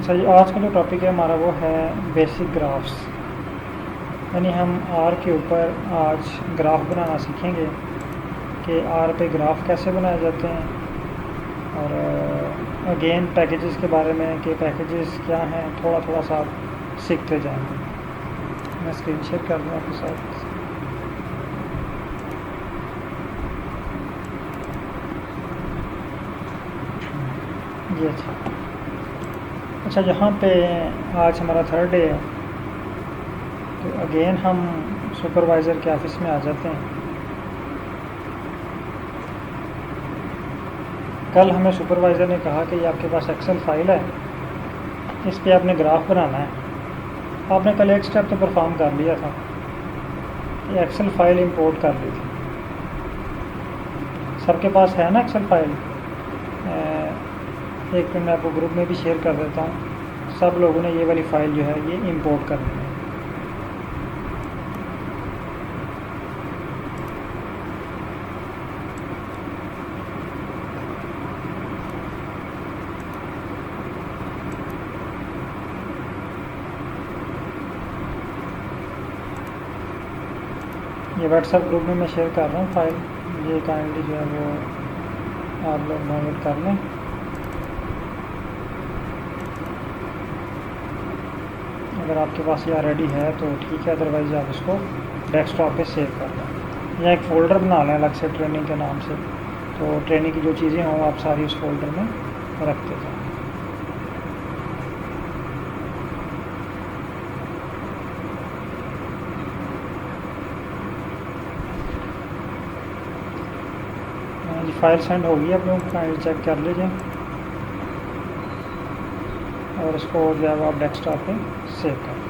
अच्छा जी, आज का जो टॉपिक है हमारा वो है बेसिक ग्राफ्स। यानी हम आर के ऊपर आज ग्राफ बनाना सीखेंगे कि आर पे ग्राफ कैसे बनाए जाते हैं, और अगेन पैकेजेस के बारे में कि पैकेजेस क्या हैं, थोड़ा थोड़ा सा आप सीखते जाएंगे। मैं स्क्रीन शेयर कर दूँ आपके साथ। जी अच्छा, यहाँ पे आज हमारा थर्ड डे है, तो अगेन हम सुपरवाइज़र के ऑफिस में आ जाते हैं। कल हमें सुपरवाइज़र ने कहा कि ये आपके पास एक्सेल फाइल है, इस पे आपने ग्राफ बनाना है। आपने कल एक स्टेप तो परफॉर्म कर लिया था कि एक्सेल फाइल इंपोर्ट कर ली थी। सबके पास है ना एक्सेल फाइल? एक मैं आपको ग्रुप में भी शेयर कर देता हूँ। सब लोगों ने ये वाली फ़ाइल जो है ये इंपोर्ट करनी है। ये व्हाट्सएप ग्रुप में मैं शेयर कर रहा हूँ फाइल, ये काइंडली जो है वो आप लोग डाउनलोड कर लें। अगर आपके पास ये ऑलरेडी है तो ठीक है, अदरवाइज़ आप इसको डेस्कटॉप पे सेव कर लें या एक फ़ोल्डर बना लें अलग से ट्रेनिंग के नाम से, तो ट्रेनिंग की जो चीज़ें हों आप सारी उस फोल्डर में रखते जाएँ। जी फाइल सेंड होगी, आप लोग फाइल चेक कर लीजिए और इसको जो है आप डेस्कटॉप पे सेव कर।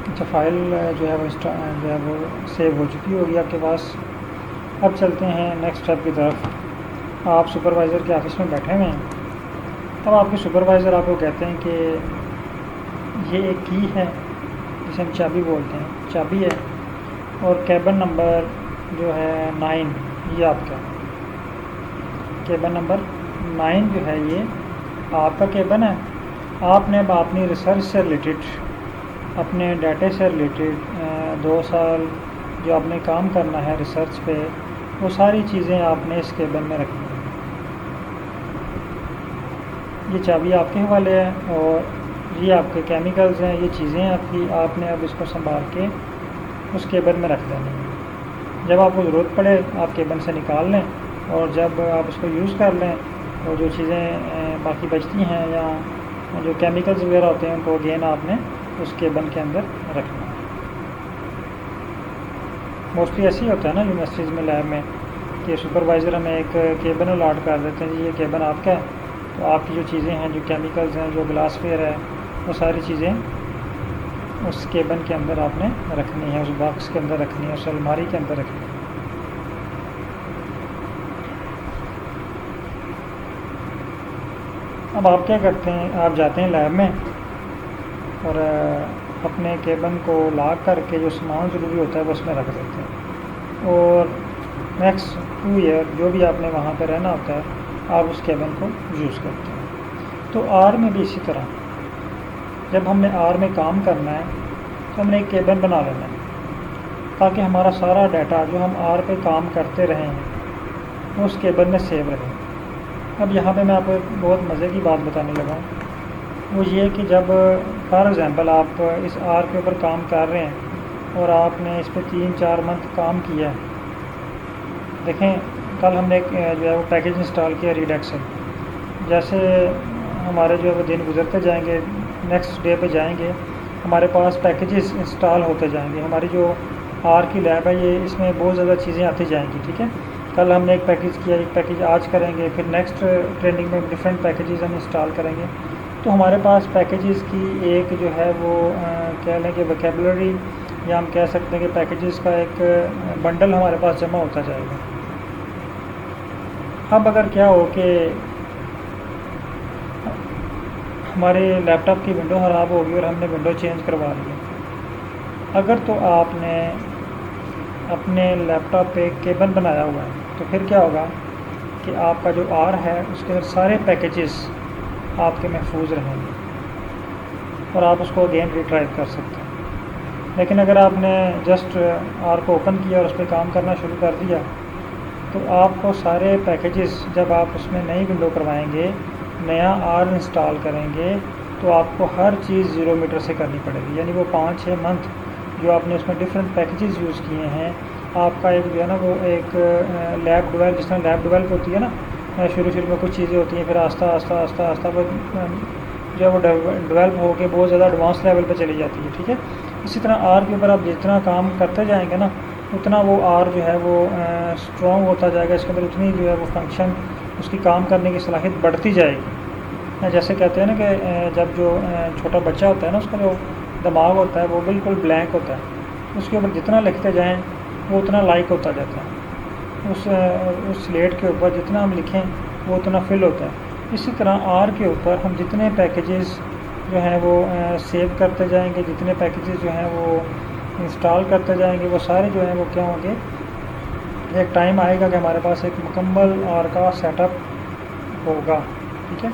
अच्छा, फ़ाइल जो है वो सेव हो चुकी होगी आपके पास। अब चलते हैं नेक्स्ट स्टेप की तरफ। आप सुपरवाइज़र के ऑफिस में बैठे हुए हैं, तब आपके सुपरवाइज़र आपको कहते हैं कि ये एक की है जिसे हम चाबी बोलते हैं, चाबी है, और केबिन नंबर जो है 9, ये आपका केबिन नंबर 9 जो है ये आपका केबिन है। आपने अब अपनी रिसर्च से रिलेटेड, अपने डाटा से रिलेटेड 2 साल जो आपने काम करना है रिसर्च पे, वो सारी चीज़ें आपने इस केबिन में रखनी है। ये चाबी आपके हवाले है और ये आपके केमिकल्स हैं, ये चीज़ें आपकी, आपने अब इसको संभाल के उस केबिन में रख देनी है। जब आपको ज़रूरत पड़े आप केबिन से निकाल लें, और जब आप उसको यूज़ कर लें और जो चीज़ें बाकी बचती हैं या जो केमिकल्स वगैरह होते हैं उनको अगेन आपने उस केबिन के अंदर रखना है। मोस्टली ऐसे ही होता है ना यूनिवर्सिटीज़ में, लैब में, कि सुपरवाइज़र हमें एक केबिन अलॉट कर देते हैं, जी ये केबिन आपका है, तो आपकी जो चीज़ें हैं, जो केमिकल्स हैं, जो ग्लासवेयर है, वो सारी चीज़ें उस केबिन के अंदर आपने रखनी है, उस बॉक्स के अंदर रखनी है, उस अलमारी के अंदर रखनी है। अब आप क्या करते हैं, आप जाते हैं लैब में और अपने केबिन को लॉक करके जो सामान ज़रूरी होता है वो उसमें रख देते हैं, और नेक्स्ट 2 ईयर जो भी आपने वहाँ पर रहना होता है आप उस केबिन को यूज़ करते हैं। तो आर में भी इसी तरह, जब हमने आर में काम करना है तो हमने एक केबिन बना लेना है ताकि हमारा सारा डाटा जो हम आर पे काम करते रहे हैं वो उस केबिन में सेव रहे। अब यहाँ पे मैं आपको एक बहुत मज़े की बात बताने लगा हूँ, वो ये कि जब फॉर एग्ज़ाम्पल आप इस आर के ऊपर काम कर रहे हैं और आपने इस पर 3-4 मंथ काम किया है। देखें, कल हमने एक जो है वो पैकेज इंस्टॉल किया रीडक्शन। जैसे हमारे जो है वो दिन गुजरते जाएंगे, नेक्स्ट डे पे जाएंगे, हमारे पास पैकेजेस इंस्टॉल होते जाएंगे। हमारी जो आर की लैब है ये, इसमें बहुत ज़्यादा चीज़ें आती जाएंगी, ठीक है। कल हमने एक पैकेज किया, एक पैकेज आज करेंगे, फिर नेक्स्ट ट्रेनिंग में डिफरेंट पैकेजेस हम इंस्टॉल करेंगे। तो हमारे पास पैकेजेस की एक जो है वो कह लें कि वोकेबलरी या हम कह सकते हैं कि पैकेजेस का एक बंडल हमारे पास जमा होता जाएगा। अब अगर क्या हो कि हमारे लैपटॉप की विंडो ख़राब होगी और हमने विंडो चेंज करवा ली, अगर तो आपने अपने लैपटॉप पे केबल बनाया हुआ है तो फिर क्या होगा कि आपका जो आर है उसके अंदर सारे पैकेजेस आपके महफूज रहेंगे और आप उसको अगेन रिट्राइव कर सकते हैं। लेकिन अगर आपने जस्ट आर को ओपन किया और उस पर काम करना शुरू कर दिया तो आपको सारे पैकेजेस, जब आप उसमें नई विंडो करवाएंगे, नया आर इंस्टॉल करेंगे, तो आपको हर चीज़ 0 मीटर से करनी पड़ेगी। यानी वो 5-6 मंथ जो आपने उसमें डिफरेंट पैकेजेस यूज़ किए हैं, आपका एक जो है ना वो एक लैब डेवलप, जिस तरह लैब डेवलप होती है ना, शुरू में कुछ चीज़ें होती हैं, फिर आस्ता आस्ता वो जो है वो डेवलप होकर बहुत ज़्यादा एडवांस लेवल पे चली जाती है। ठीक है, इसी तरह आर के ऊपर आप जितना काम करते जाएंगे ना, उतना वो आर जो है वो स्ट्रॉन्ग होता जाएगा, इसके अंदर उतनी जो है वो फंक्शन, उसकी काम करने की सलाहियत बढ़ती जाएगी। जैसे कहते हैं ना कि जब जो छोटा बच्चा होता है ना, उसका जो दिमाग होता है वो बिल्कुल ब्लैंक होता है, उसके ऊपर जितना लिखते जाएं वो उतना लाइक होता जाता है। उस स्लेट के ऊपर जितना हम लिखें वो उतना फिल होता है। इसी तरह आर के ऊपर हम जितने पैकेजेस जो हैं वो सेव करते जाएंगे, जितने पैकेजेस जो हैं वो इंस्टॉल करते जाएंगे, वो सारे जो हैं वो क्या होंगे, एक टाइम आएगा कि हमारे पास एक मुकम्मल आर का सेटअप होगा। ठीक है,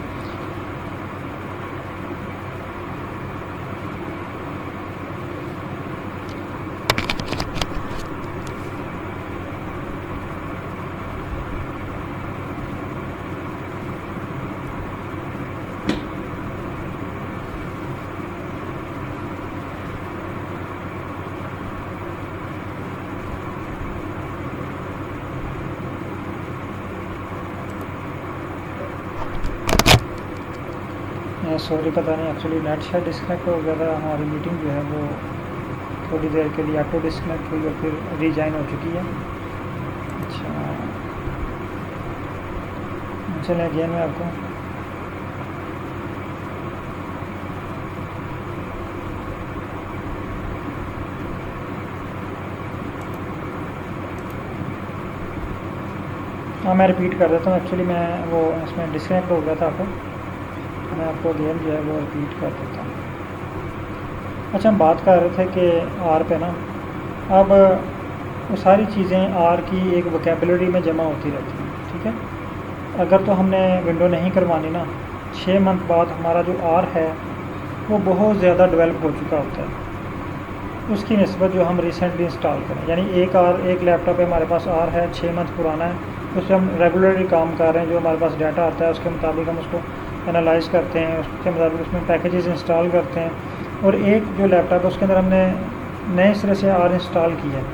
सॉरी, पता नहीं एक्चुअली नेट शायद डिस्कनेक्ट हो गया था। हमारी मीटिंग जो है वो थोड़ी देर के लिए ऑटो डिस्कनेक्ट हुई और फिर रीजॉइन हो चुकी है। अच्छा, चलें अगेन मैं आपको मैं रिपीट कर देता हूँ। एक्चुअली मैं वो इसमें डिस्कनेक्ट हो गया था, मैं आपको अगेन जो है वो रिपीट कर देता हूँ। अच्छा, हम बात कर रहे थे कि आर पे ना, अब वो सारी चीज़ें आर की एक वोकेबुलरी में जमा होती रहती हैं। ठीक है, अगर तो हमने विंडो नहीं करवानी ना, 6 मंथ बाद हमारा जो आर है वो बहुत ज़्यादा डेवलप हो चुका होता है उसकी निस्बत जो हम रिसेंटली इंस्टॉल करें। यानी एक लैपटॉप पे हमारे पास आर है, 6 मंथ पुराना है, उससे हम रेगुलरली काम कर रहे हैं, जो हमारे पास डाटा आता है उसके मुताबिक हम उसको एनालाइज़ करते हैं, उसके मुताबिक उसमें पैकेजेस इंस्टॉल करते हैं। और एक जो लैपटॉप है उसके अंदर हमने नए सिरे से आर इंस्टॉल किया है,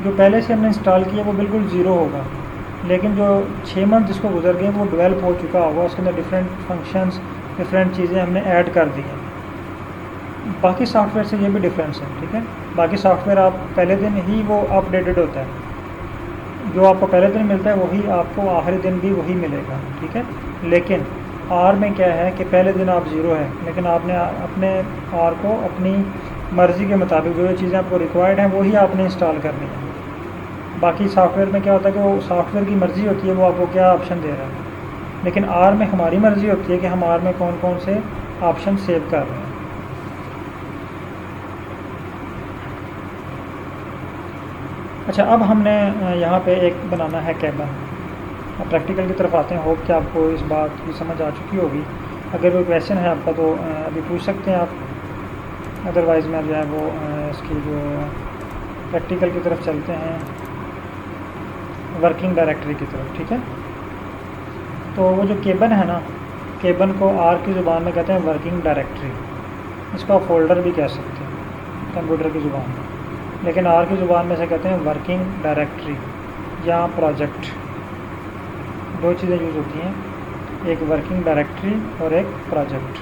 जो पहले से हमने इंस्टॉल किया वो बिल्कुल ज़ीरो होगा, लेकिन जो 6 मंथ जिसको गुजर गए वो डेवलप हो चुका होगा, उसके अंदर डिफरेंट फंक्शंस, डिफरेंट चीज़ें हमने ऐड कर दी हैं। बाकी सॉफ्टवेयर से ये भी डिफरेंस है। ठीक है, बाकी सॉफ्टवेयर आप पहले दिन ही वो अपडेटेड होता है, जो आपको पहले दिन मिलता है वही आपको आखिरी दिन भी वही मिलेगा। ठीक है, लेकिन आर में क्या है कि पहले दिन आप ज़ीरो है, लेकिन आपने अपने आर को अपनी मर्ज़ी के मुताबिक जो चीज़ें आपको रिक्वायर्ड हैं वही आपने इंस्टॉल करनी है। बाकी सॉफ्टवेयर में क्या होता है कि वो सॉफ्टवेयर की मर्ज़ी होती है वो आपको क्या ऑप्शन दे रहा है, लेकिन आर में हमारी मर्ज़ी होती है कि हम आर में कौन कौन से ऑप्शन सेव कर रहे हैं। अच्छा, अब हमने यहाँ पे एक बनाना है केबन। अब प्रैक्टिकल की तरफ आते हैं। होप कि आपको इस बात की समझ आ चुकी होगी। अगर कोई क्वेश्चन है आपका तो अभी पूछ सकते हैं आप, अदरवाइज़ मैं जो है वो इसकी जो प्रैक्टिकल की तरफ चलते हैं, वर्किंग डायरेक्टरी की तरफ। ठीक है, तो वो जो केबन है ना, केबन को आर की ज़ुबान में कहते हैं वर्किंग डायरेक्टरी, इसको आप फोल्डर भी कह सकते हैं कंप्यूटर की ज़ुबान में, लेकिन आर की ज़ुबान में से कहते हैं वर्किंग डायरेक्टरी या प्रोजेक्ट। दो चीज़ें यूज़ होती हैं, एक वर्किंग डायरेक्टरी और एक प्रोजेक्ट।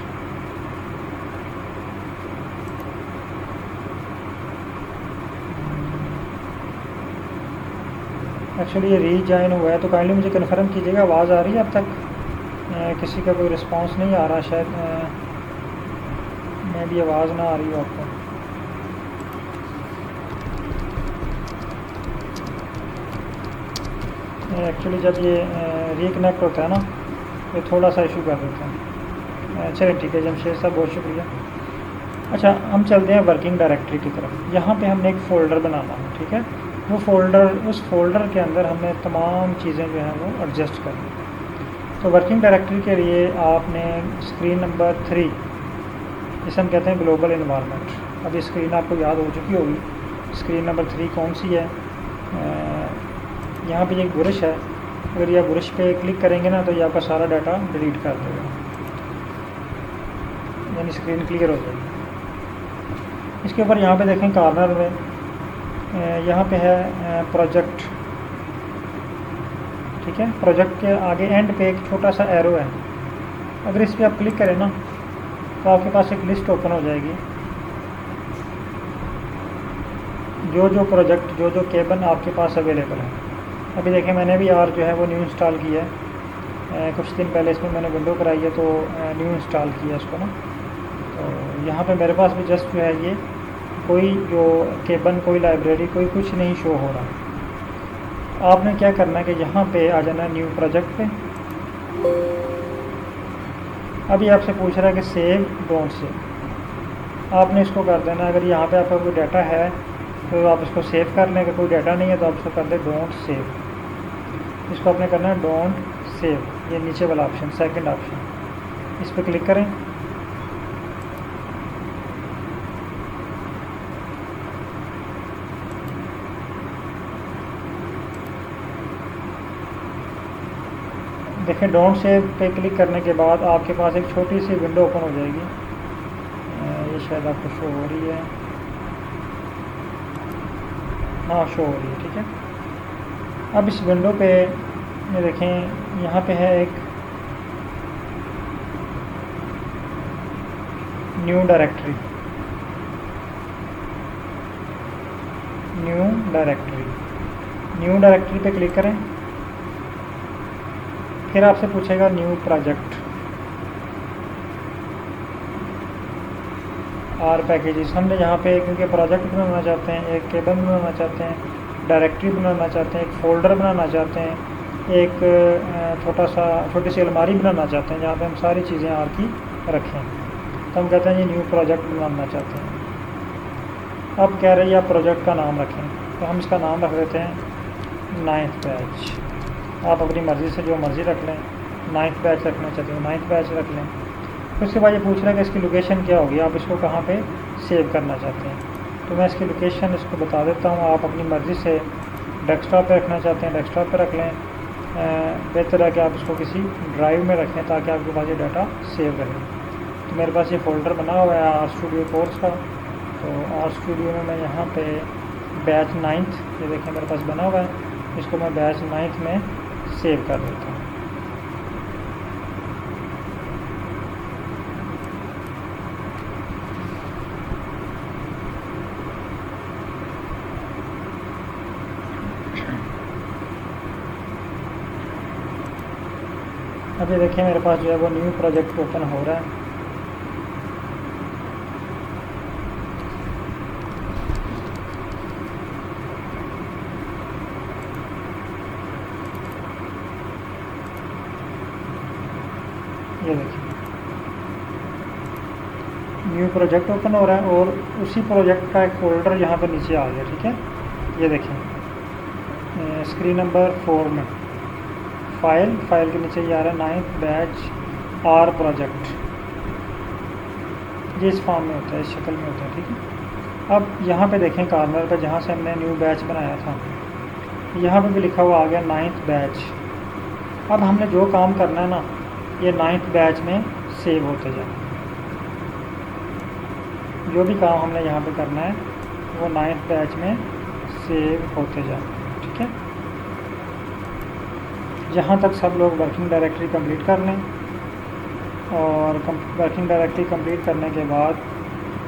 एक्चुअली ये रीजॉइन हुआ है तो काइंडली मुझे कन्फर्म कीजिएगा, आवाज़ आ रही है अब तक? किसी का कोई रिस्पांस नहीं आ रहा, शायद मैं भी आवाज़ ना आ रही हो आपको। एक्चुअली जब ये रिकनेक्ट होता है ना, ये थोड़ा सा इशू कर देता है। चलिए ठीक है जमशेद साहब, बहुत शुक्रिया। अच्छा, हम चलते हैं वर्किंग डायरेक्टरी की तरफ। यहाँ पे हमने एक फ़ोल्डर बनाना है, ठीक है। वो फ़ोल्डर, उस फोल्डर के अंदर हमने तमाम चीज़ें जो हैं वो एडजस्ट करनी है। तो वर्किंग डायरेक्टरी के लिए आपने स्क्रीन नंबर 3, जिसे हम कहते हैं ग्लोबल इन्वायरमेंट, अभी स्क्रीन आपको याद हो चुकी होगी। स्क्रीन नंबर 3 कौन सी है? यहाँ पे एक ब्रश है, अगर यह ब्रश पे क्लिक करेंगे ना तो ये आपका सारा डाटा डिलीट कर देगा, यानी स्क्रीन क्लियर हो जाएगी। इसके ऊपर यहाँ पे देखें कॉर्नर में यहाँ पे है प्रोजेक्ट, ठीक है। प्रोजेक्ट के आगे एंड पे एक छोटा सा एरो है, अगर इस पर आप क्लिक करें ना तो आपके पास एक लिस्ट ओपन हो जाएगी, जो प्रोजेक्ट, जो केबन आपके पास अवेलेबल है। अभी देखें मैंने भी यार जो है वो न्यू इंस्टॉल किया है, कुछ दिन पहले इसमें मैंने विंडो कराई है तो न्यू इंस्टॉल किया इसको ना। तो यहाँ पे मेरे पास भी जस्ट जो है ये कोई जो केबन, कोई लाइब्रेरी, कोई कुछ नहीं शो हो रहा। आपने क्या करना है कि यहाँ पे आ जाना न्यू प्रोजेक्ट पे। अभी आपसे पूछ रहा है कि सेव डोंट सेव, आपने इसको कर देना। अगर यहाँ पे आपका कोई डाटा है तो आप इसको सेव कर लें, अगर कोई डाटा नहीं है तो आप इसको कर दें डोंट सेव। इसको आपने करना है डोंट सेव, ये नीचे वाला ऑप्शन, सेकंड ऑप्शन, इस पर क्लिक करें। देखें डोंट सेव पे क्लिक करने के बाद आपके पास एक छोटी सी विंडो ओपन हो जाएगी, ये शायद आपको शो हो रही है, हाँ शो हो रही है, ठीक है। अब इस विंडो पे ये देखें यहाँ पे है एक न्यू डायरेक्टरी, न्यू डायरेक्टरी पे क्लिक करें। फिर आपसे पूछेगा न्यू प्रोजेक्ट आर पैकेजेस। हमने यहाँ पे क्योंकि प्रोजेक्ट बनाना चाहते हैं, एक केबल बनाना चाहते हैं, डायरेक्टरी बनाना चाहते हैं, एक फ़ोल्डर बनाना चाहते हैं, एक छोटी सी अलमारी बनाना चाहते हैं जहाँ पे हम सारी चीज़ें आर की रखें, तो हम कहते हैं ये न्यू प्रोजेक्ट बनाना चाहते हैं। अब कह रही है आप प्रोजेक्ट का नाम रखें, तो हम इसका नाम रख देते हैं 9th बैच। आप अपनी मर्ज़ी से जो मर्ज़ी रख लें, 9th बैच रखना चाहते हो 9th बैच रख लें। फिर उसके बाद ये पूछ रहा है कि इसकी लोकेशन क्या होगी, आप इसको कहाँ पे सेव करना चाहते हैं। तो मैं इसकी लोकेशन इसको बता देता हूँ, आप अपनी मर्ज़ी से डेस्कटॉप पे रखना चाहते हैं डेस्कटॉप पे रख लें, बेहतर है कि आप इसको किसी ड्राइव में रखें ताकि आपके पास ये डाटा सेव रहे। तो मेरे पास ये फ़ोल्डर बना हुआ है आर स्टूडियो कोर्स का, तो आर स्टूडियो में मैं यहाँ पे बैच 9th, ये देखें मेरे पास बना हुआ है, इसको मैं बैच 9th में सेव कर देता हूँ। अभी देखिए मेरे पास जो है वो न्यू प्रोजेक्ट ओपन हो रहा है। ये देखिए न्यू प्रोजेक्ट ओपन हो रहा है और उसी प्रोजेक्ट का एक फ़ोल्डर यहाँ पर नीचे आ गया, ठीक है। ये देखें स्क्रीन नंबर 4 में फाइल के नीचे ये आ रहा है 9th बैच आर प्रोजेक्ट, ये इस फॉर्म में होता है, इस शक्ल में होता है, ठीक है। अब यहाँ पे देखें कॉर्नर पर जहाँ से हमने न्यू बैच बनाया था, यहाँ पे भी लिखा हुआ आ गया 9th बैच। अब हमने जो काम करना है ना, ये 9th बैच में सेव होते जाए। जो भी काम हमने यहाँ पे करना है वो 9th बैच में सेव होते जाए, ठीक है। जहाँ तक सब लोग वर्किंग डायरेक्टरी कंप्लीट कर लें, और वर्किंग डायरेक्टरी कंप्लीट करने के बाद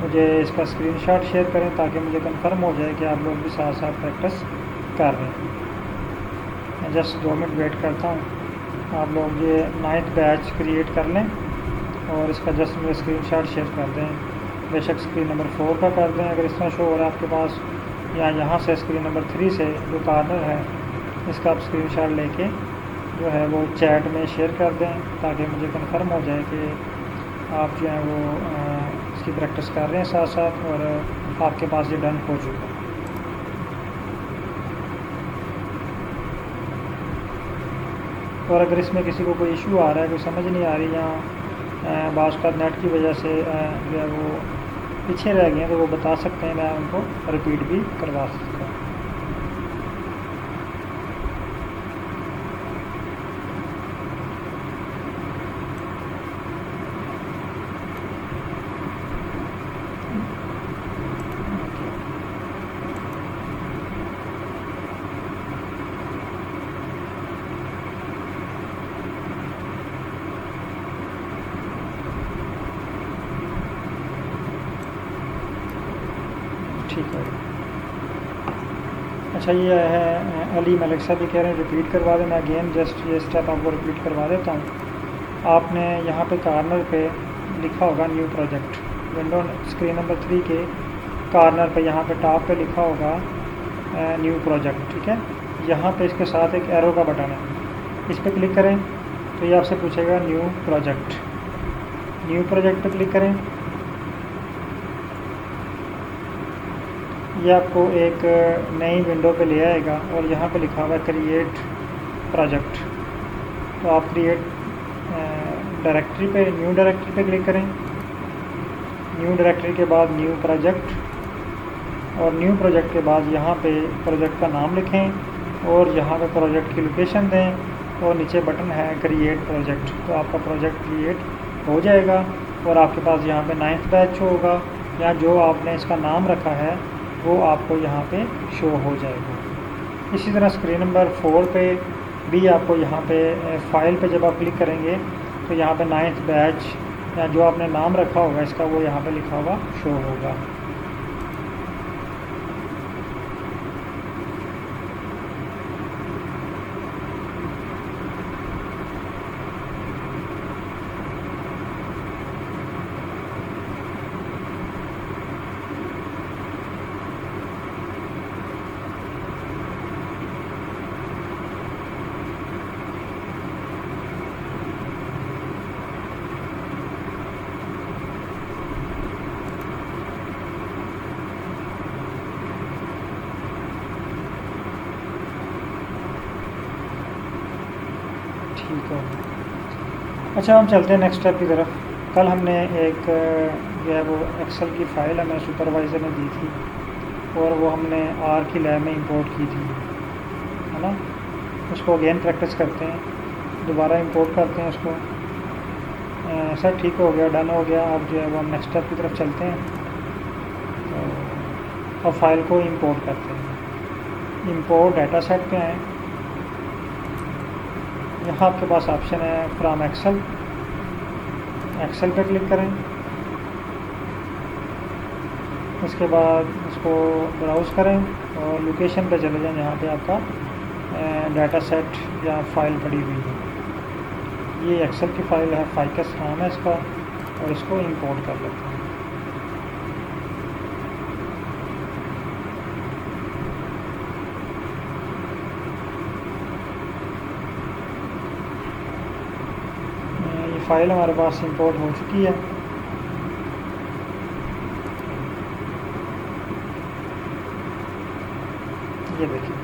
मुझे इसका स्क्रीनशॉट शेयर करें ताकि मुझे कंफर्म हो जाए कि आप लोग भी साथ साथ प्रैक्टिस कर रहे हैं। मैं जस्ट 2 मिनट वेट करता हूँ, आप लोग ये 9th बैच क्रिएट कर लें और इसका जस्ट मुझे स्क्रीनशॉट शेयर कर दें। बेशक स्क्रीन नंबर 4 का कर दें अगर इस तरह शो हो रहा है आपके पास, या यहाँ से स्क्रीन नंबर 3 से जो कॉर्नर है इसका आप स्क्रीनशॉट लेके जो है वो चैट में शेयर कर दें, ताकि मुझे कंफर्म हो जाए कि आप जो है वो इसकी प्रैक्टिस कर रहे हैं साथ साथ, और आपके पास ये डन हो चुका है। और अगर इसमें किसी को कोई इशू आ रहा है, कोई समझ नहीं आ रही, या बाज़ का नेट की वजह से जो है वो पीछे रह गए हैं, तो वो बता सकते हैं, मैं उनको रिपीट भी करवा सकता हूँ। ठीक है। अच्छा, ये है अली मलिक साहब भी कह रहे हैं रिपीट करवा दें। मैं अगेन जस्ट ये स्टेप आपको रिपीट करवा देता हूँ। आपने यहाँ पे कॉर्नर पे लिखा होगा new project, window screen number 3 के कॉर्नर पे यहाँ पे टॉप पे लिखा होगा न्यू प्रोजेक्ट। ठीक है, यहाँ पे इसके साथ एक एरो का बटन है, इस पर क्लिक करें तो ये आपसे पूछेगा न्यू प्रोजेक्ट। न्यू प्रोजेक्ट पे क्लिक करें, ये आपको एक नई विंडो पे ले आएगा और यहाँ पे लिखा हुआ है क्रिएट प्रोजेक्ट। तो आप क्रिएट डायरेक्टरी पे, न्यू डायरेक्टरी पे क्लिक करें। न्यू डायरेक्टरी के बाद न्यू प्रोजेक्ट, और न्यू प्रोजेक्ट के बाद यहाँ पे प्रोजेक्ट का नाम लिखें और यहाँ पे प्रोजेक्ट की लोकेशन दें, और नीचे बटन है क्रिएट प्रोजेक्ट। तो आपका प्रोजेक्ट क्रिएट हो जाएगा और आपके पास यहाँ पे 9th बैच होगा, या जो आपने इसका नाम रखा है वो आपको यहाँ पे शो हो जाएगा। इसी तरह स्क्रीन नंबर 4 पे भी आपको यहाँ पे फाइल पे जब आप क्लिक करेंगे तो यहाँ पे 9th बैच या जो आपने नाम रखा होगा इसका, वो यहाँ पे लिखा हुआ शो होगा। ठीक है। अच्छा, हम चलते हैं नेक्स्ट स्टेप की तरफ। कल हमने एक जो है वो एक्सेल की फ़ाइल हमें सुपरवाइज़र ने दी थी, और वो हमने आर की लैब में इंपोर्ट की थी, है ना। उसको अगेन प्रैक्टिस करते हैं, दोबारा इंपोर्ट करते हैं उसको। सर ठीक हो गया, डन हो गया। अब जो है वो हम नेक्स्ट स्टेप की तरफ चलते हैं। तो अब फाइल को इंपोर्ट करते हैं। इंपोर्ट डाटा सेट पे आएँ, यहाँ आपके पास ऑप्शन है फ्रॉम एक्सेल, एक्सेल पे क्लिक करें। उसके बाद इसको ब्राउज़ करें और लोकेशन पे चले जाएं जहाँ पे आपका डाटा सेट या फाइल पड़ी हुई है। ये एक्सेल की फ़ाइल है, फाइकस नाम है इसका, और इसको इंपोर्ट कर लेते हैं। फ़ाइल हमारे पास इंपोर्ट हो चुकी है। ये देखिए,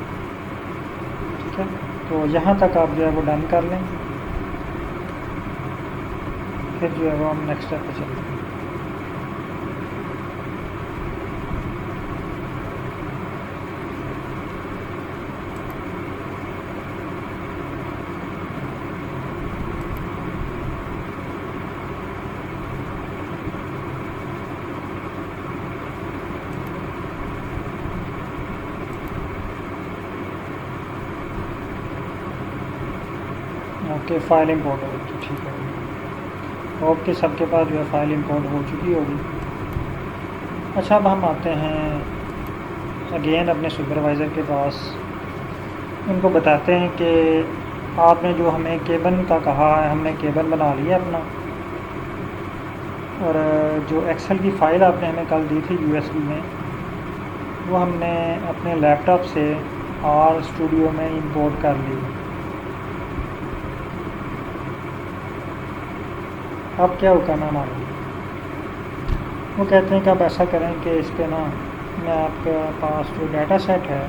ठीक है। तो यहाँ तक आप जो है वो डन कर लें, फिर जो है वो हम नेक्स्ट स्टेप पे चलते हैं। ओके, फाइल इंपोर्ट हो गई, ठीक है। ओके, सबके पास जो है फ़ाइल इंपोर्ट हो चुकी होगी। अच्छा, अब हम आते हैं अगेन अपने सुपरवाइज़र के पास। उनको बताते हैं कि आपने जो हमें केबन का कहा है, हमने केबन बना लिया अपना, और जो एक्सेल की फ़ाइल आपने हमें कल दी थी USB में, वो हमने अपने लैपटॉप से आर स्टूडियो में इंपोर्ट कर ली। अब क्या हुक्म है हमारा? वो कहते हैं कि आप ऐसा करें कि इस पर ना मैं आपके पास जो डाटा सेट है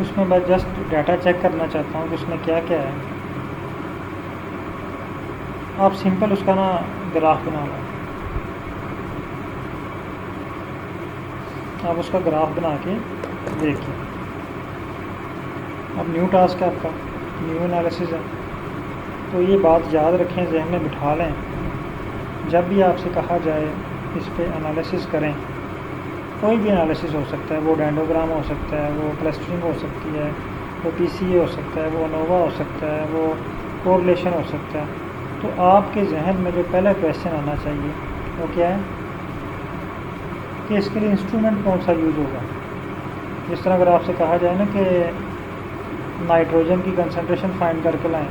उसमें मैं जस्ट डाटा चेक करना चाहता हूँ कि उसमें क्या क्या है। आप सिंपल उसका ना ग्राफ बना लो। आप उसका ग्राफ बना के देखिए। अब न्यू टास्क है आपका, न्यू एनालिसिस है। तो ये बात याद रखें, जहन में बिठा लें, जब भी आपसे कहा जाए इस पर एनालिसिस करें, कोई भी एनालिसिस हो सकता है, वो डेंडोग्राम हो सकता है, वो क्लस्टरिंग हो सकती है, वो पीसीए हो सकता है, वो अनोवा हो सकता है, वो कोरिलेशन हो सकता है। तो आपके जहन में जो पहला क्वेश्चन आना चाहिए वो क्या है कि इसके लिए इंस्ट्रूमेंट कौन सा यूज़ होगा। जिस तरह अगर आपसे कहा जाए ना कि नाइट्रोजन की कंसंट्रेशन फाइंड करके लाएं,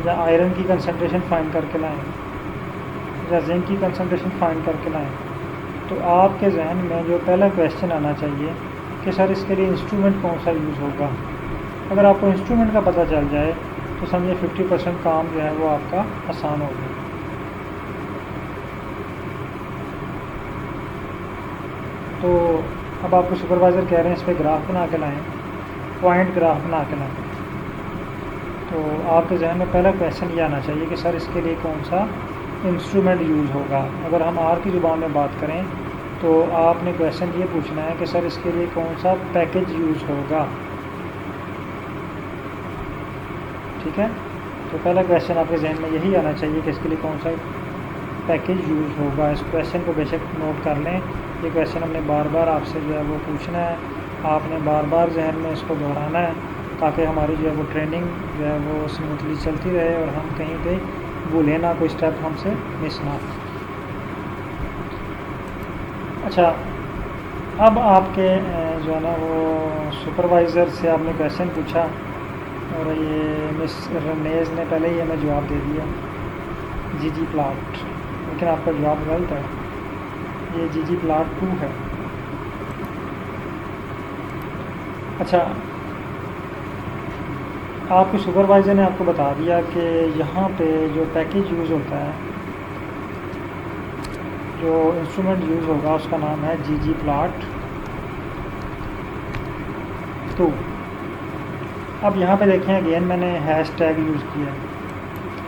या आयरन की कंसंट्रेशन फाइंड करके लाएं, या जिंक की कंसंट्रेशन फाइंड करके लाएं, तो आपके जहन में जो पहला क्वेश्चन आना चाहिए कि सर इसके लिए इंस्ट्रूमेंट कौन सा यूज़ होगा। अगर आपको इंस्ट्रूमेंट का पता चल जाए तो समझिए 50% काम जो है वो आपका आसान हो गया। तो अब आपको सुपरवाइज़र कह रहे हैं इस पर ग्राफ बना के लाएँ, पॉइंट ग्राफ बना के लाएँ। तो आपके जहन में पहला क्वेश्चन ये आना चाहिए कि सर इसके लिए कौन सा इंस्ट्रूमेंट यूज़ होगा। अगर हम आर की ज़ुबान में बात करें तो आपने क्वेश्चन ये पूछना है कि सर इसके लिए कौन सा पैकेज यूज़ होगा। ठीक है, तो पहला क्वेश्चन आपके जहन में यही आना चाहिए कि इसके लिए कौन सा पैकेज यूज़ होगा। इस क्वेश्चन को बेशक नोट कर लें, ये क्वेश्चन हमने बार बार आपसे जो है वो पूछना है, आपने बार बार जहन में इसको दोहराना है ताकि हमारी जो है वो ट्रेनिंग जो है वो स्मूथली चलती रहे और हम कहीं पे भूलें ना, कोई स्टेप हमसे मिस ना हो। अच्छा, अब आपके जो है ना वो सुपरवाइज़र से आपने क्वेश्चन पूछा और ये मिस रनेज ने पहले ही हमें जवाब दे दिया जीजी प्लॉट, लेकिन आपका जवाब गलत है, ये जीजी प्लॉट 2 है। अच्छा, आपके सुपरवाइज़र ने आपको बता दिया कि यहाँ पे जो पैकेज यूज़ होता है, जो इंस्ट्रूमेंट यूज़ होगा उसका नाम है जीजी प्लॉट 2। अब यहाँ पे देखें अगेन मैंने हैश टैग यूज़ किया।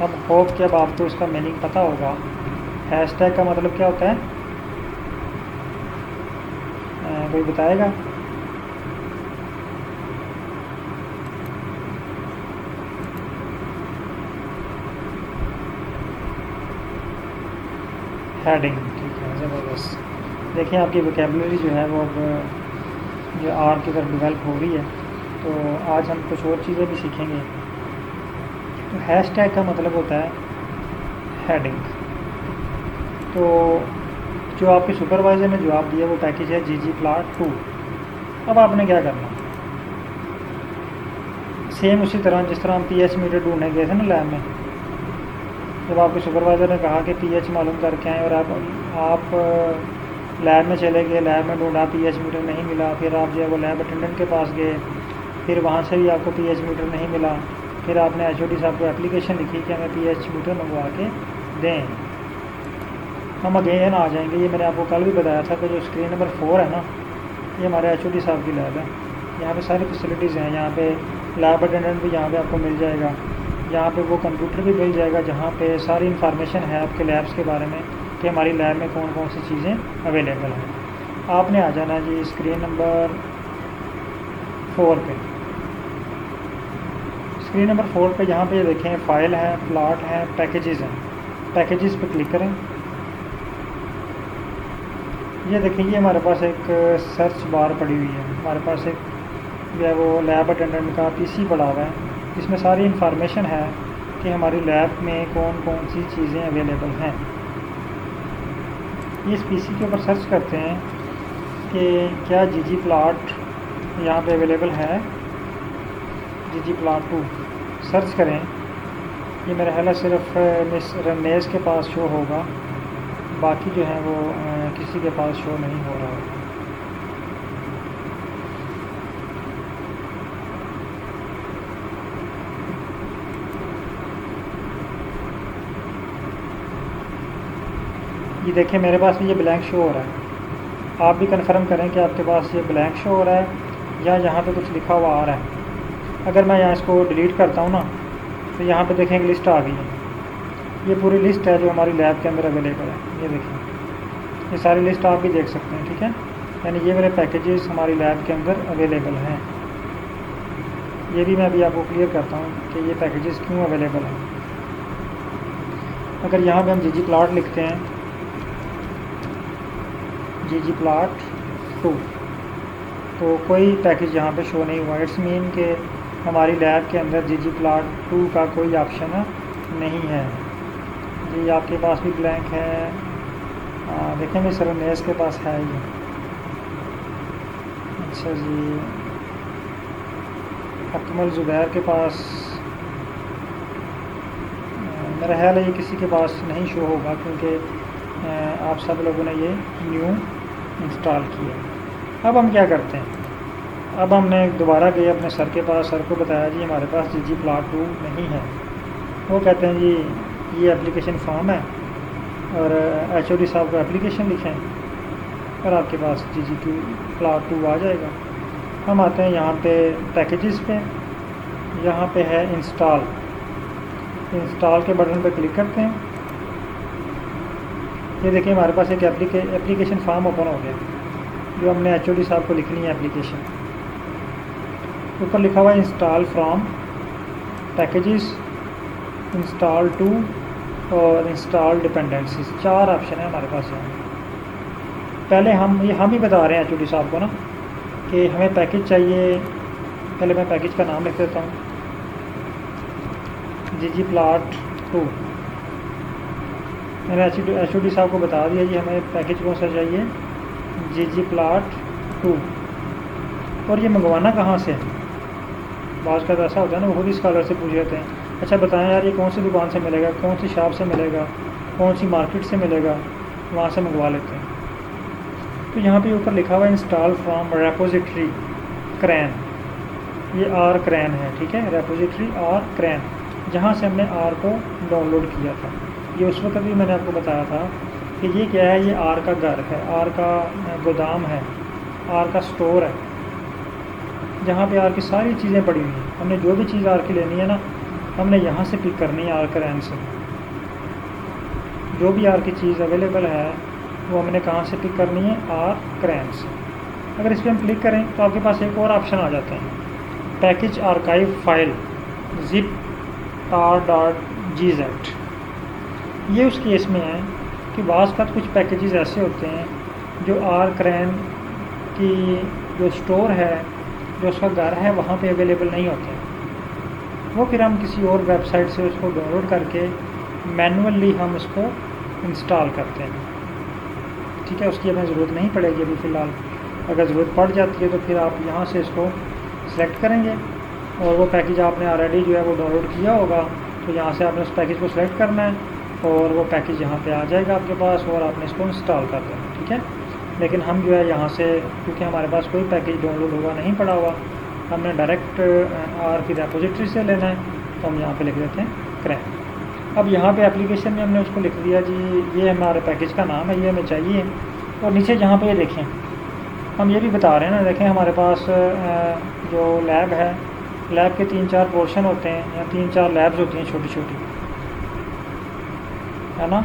अब होप कि अब आपको इसका मीनिंग पता होगा। हैश टैग का मतलब क्या होता है, कोई बताएगा? हेडिंग। ठीक है, ज़बरदस्त। देखिए आपकी वोकेबलरी जो है वो अब जो आर की तरफ डेवलप हो रही है, तो आज हम कुछ और चीज़ें भी सीखेंगे। तो हैश टैग का मतलब होता है हेडिंग। तो जो आपके सुपरवाइज़र ने जवाब दिया वो पैकेज है जीजी प्लॉट 2। अब आपने क्या करना, सेम उसी तरह जिस तरह हम पीएच मीटर ढूंढने गए थे ना लैब में, जब आपके सुपरवाइज़र ने कहा कि पीएच मालूम करके आएँ और आप लैब में चले गए, लैब में ढूंढा, पीएच मीटर नहीं मिला, फिर आप जो है वो लैब अटेंडेंट के पास गए, फिर वहाँ से भी आपको पीएच मीटर नहीं मिला, फिर आपने एचओडी साहब को एप्लीकेशन लिखी कि हमें पीएच मीटर मंगवा के दें। हम अगेन आ जाएंगे, ये मैंने आपको कल भी बताया था कि जो स्क्रीन नंबर 4 है ना, ये हमारे एचओडी साहब की लैब है। यहाँ पे सारी फैसिलिटीज़ हैं, यहाँ पे लैब अटेंडेंट भी यहाँ पे आपको मिल जाएगा, यहाँ पे वो कंप्यूटर भी मिल जाएगा जहाँ पे सारी इन्फॉर्मेशन है आपके लैब्स के बारे में कि हमारी लैब में कौन कौन सी चीज़ें अवेलेबल हैं। आपने आ जाना जी स्क्रीन नंबर 4 पे। स्क्रीन नंबर 4 पे यहाँ पे देखें फ़ाइल है, प्लॉट है, पैकेजेस हैं। पैकेजेस पे क्लिक करें। ये देखिए ये हमारे पास एक सर्च बार पड़ी हुई है, हमारे पास एक जो है वो लैब अटेंडेंट का पीसी पड़ा हुआ है, इसमें सारी इन्फॉर्मेशन है कि हमारी लैब में कौन कौन सी चीज़ें अवेलेबल हैं। इस पीसी के ऊपर सर्च करते हैं कि क्या जीजी प्लॉट यहाँ पे अवेलेबल है, जीजी प्लॉट 2 सर्च करें। ये मेरा ख्याल है सिर्फ मिस रमेश के पास शो होगा, बाकी जो है वो किसी के पास शो नहीं हो रहा है। ये देखें मेरे पास भी ये ब्लैंक शो हो रहा है। आप भी कंफर्म करें कि आपके पास ये ब्लैंक शो हो रहा है या यहाँ पे कुछ लिखा हुआ आ रहा है। अगर मैं यहाँ इसको डिलीट करता हूँ ना, तो यहाँ पे देखें एक लिस्ट आ गई है। ये पूरी लिस्ट है जो हमारी लैब के अंदर अवेलेबल है। ये देखें, ये सारी लिस्ट आप भी देख सकते हैं, ठीक है। यानी ये मेरे पैकेजेस हमारी लैब के अंदर अवेलेबल हैं। ये भी मैं अभी आपको क्लियर करता हूँ कि ये पैकेजेस क्यों अवेलेबल हैं। अगर यहाँ पे हम ggplot लिखते हैं, ggplot2, तो कोई पैकेज यहाँ पे शो नहीं हुआ। इट्स मीन कि हमारी लैब के अंदर ggplot2 का कोई ऑप्शन नहीं है। जी आपके पास भी ब्लैंक है। देखें मैं सर नेस के पास है ये। अच्छा जी, अकमल ज़ुबैर के पास मेरा ख्याल है ये किसी के पास नहीं शो होगा, क्योंकि आप सब लोगों ने ये न्यू इंस्टॉल किया। अब हम क्या करते हैं, अब हमने दोबारा गए अपने सर के पास, सर को बताया जी हमारे पास ggplot2 नहीं है। वो कहते हैं जी ये एप्लीकेशन फॉर्म है और HOD साहब को एप्लीकेशन लिखें और आपके पास ggplot2 आ जाएगा। हम आते हैं यहाँ पे पैकेजेस पे, यहाँ पे है इंस्टॉल के बटन पे क्लिक करते हैं। ये देखिए हमारे पास एक एप्लीकेशन फॉर्म ओपन हो गया जो हमने HOD साहब को लिखनी है एप्लीकेशन। ऊपर लिखा हुआ है install from packages, install to और इंस्टॉल डिपेंडेंसीज। 4 ऑप्शन है हमारे पास यहाँ। पहले हम ही बता रहे हैं HOD साहब को ना कि हमें पैकेज चाहिए। पहले मैं पैकेज का नाम लिख देता हूँ, ggplot2। मैंने HOD साहब को बता दिया जी हमें पैकेज कौन सा चाहिए, ggplot2। और ये मंगवाना कहाँ से है? बाज़ का तो ऐसा होता है ना, वो खुद ही स्कॉलर से पूछ लेते हैं अच्छा बताएं यार ये कौन सी दुकान से मिलेगा, कौन सी शॉप से मिलेगा, कौन सी मार्केट से मिलेगा, वहाँ से मंगवा लेते हैं। तो यहाँ पे ऊपर लिखा हुआ है इंस्टॉल फ्रॉम रेपोजिटरी क्रैन। ये R क्रैन है, ठीक है, रेपोजिटरी R क्रैन, जहाँ से हमने R को डाउनलोड किया था। ये उस वक्त भी मैंने आपको बताया था कि ये क्या है, ये R का घर है, R का गोदाम है, R का स्टोर है, जहाँ पे R की सारी चीज़ें पड़ी हुई हैं। हमने जो भी चीज़ R की लेनी है ना, हमने यहाँ से पिक करनी है, R क्रैन से। जो भी R की चीज़ अवेलेबल है वो हमने कहाँ से पिक करनी है, R क्रैन से। अगर इस पर हम क्लिक करें तो आपके पास एक और ऑप्शन आ जाता है, package archive file zip tar.gz। ये उस केस में है कि बाज़ का कुछ पैकेजेस ऐसे होते हैं जो R क्रैन की जो स्टोर है, जो उसका घर है, वहाँ पे अवेलेबल नहीं होते। वो फिर हम किसी और वेबसाइट से उसको डाउनलोड करके मैनुअली हम उसको इंस्टॉल करते हैं, ठीक है। उसकी हमें ज़रूरत नहीं पड़ेगी अभी फ़िलहाल। अगर ज़रूरत पड़ जाती है तो फिर आप यहाँ से इसको सेलेक्ट करेंगे और वो पैकेज आपने ऑलरेडी जो है वो डाउनलोड किया होगा, तो यहाँ से आपने उस पैकेज को सिलेक्ट करना है और वो पैकेज यहाँ पे आ जाएगा आपके पास और आपने इसको इंस्टॉल कर देना, ठीक है। लेकिन हम जो है यहाँ से, क्योंकि हमारे पास कोई पैकेज डाउनलोड होगा नहीं पड़ा हुआ, हमने डायरेक्ट R की रेपोजिटरी से लेना है, तो हम यहाँ पे लिख देते हैं क्रैन। अब यहाँ पे एप्लीकेशन में हमने उसको लिख दिया जी ये हमारे पैकेज का नाम है, ये हमें चाहिए। और नीचे जहाँ पे ये देखें, हम ये भी बता रहे हैं ना, देखें हमारे पास जो लैब है, लैब के 3-4 पोर्शन होते हैं या 3-4 लैब्स होती हैं छोटी छोटी, है ना।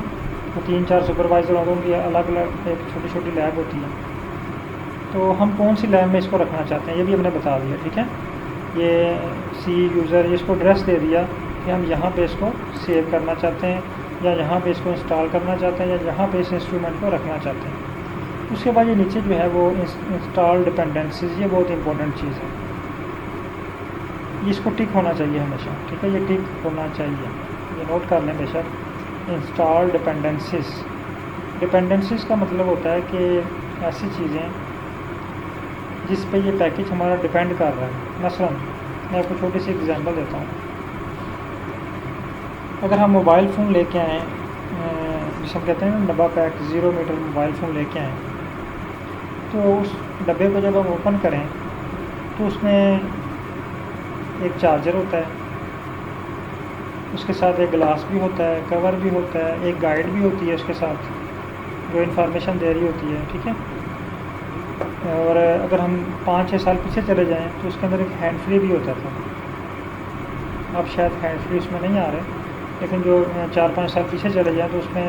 तो 3-4 सुपरवाइज़र होंगे, उनकी अलग अलग एक छोटी छोटी लैब होती है। तो हम कौन सी लैब में इसको रखना चाहते हैं ये भी हमने बता दिया, ठीक है। ये सी यूज़र, इसको एड्रेस दे दिया कि हम यहाँ पे इसको सेव करना चाहते हैं या यहाँ पे इसको इंस्टॉल करना चाहते हैं या यहाँ पे इस इंस्ट्रूमेंट को रखना चाहते हैं। उसके बाद ये नीचे जो है वो इंस्टॉल डिपेंडेंसीज, ये बहुत इंपॉर्टेंट चीज़ है, इसको टिक होना चाहिए हमेशा, ठीक है, ये टिक होना चाहिए, ये नोट कर लें बेशक। इंस्टॉल डिपेंडेंसीज का मतलब होता है कि ऐसी चीज़ें जिस पे ये पैकेज हमारा डिपेंड कर रहा है। मसलन मैं आपको छोटी सी एग्जांपल देता हूँ। अगर हम मोबाइल फ़ोन लेके आएँ, जिसे हम कहते हैं ना डब्बा पैक 0 मीटर मोबाइल फ़ोन लेके आएँ, तो उस डब्बे को जब हम ओपन करें तो उसमें एक चार्जर होता है, उसके साथ एक ग्लास भी होता है, कवर भी होता है, एक गाइड भी होती है उसके साथ, जो इन्फॉर्मेशन दे रही होती है, ठीक है। और अगर हम 5-6 साल पीछे चले जाएं तो उसके अंदर एक हैंड फ्री भी होता था। अब शायद हैंड फ्री उसमें नहीं आ रहे, लेकिन जो 4-5 साल पीछे चले जाएं तो उसमें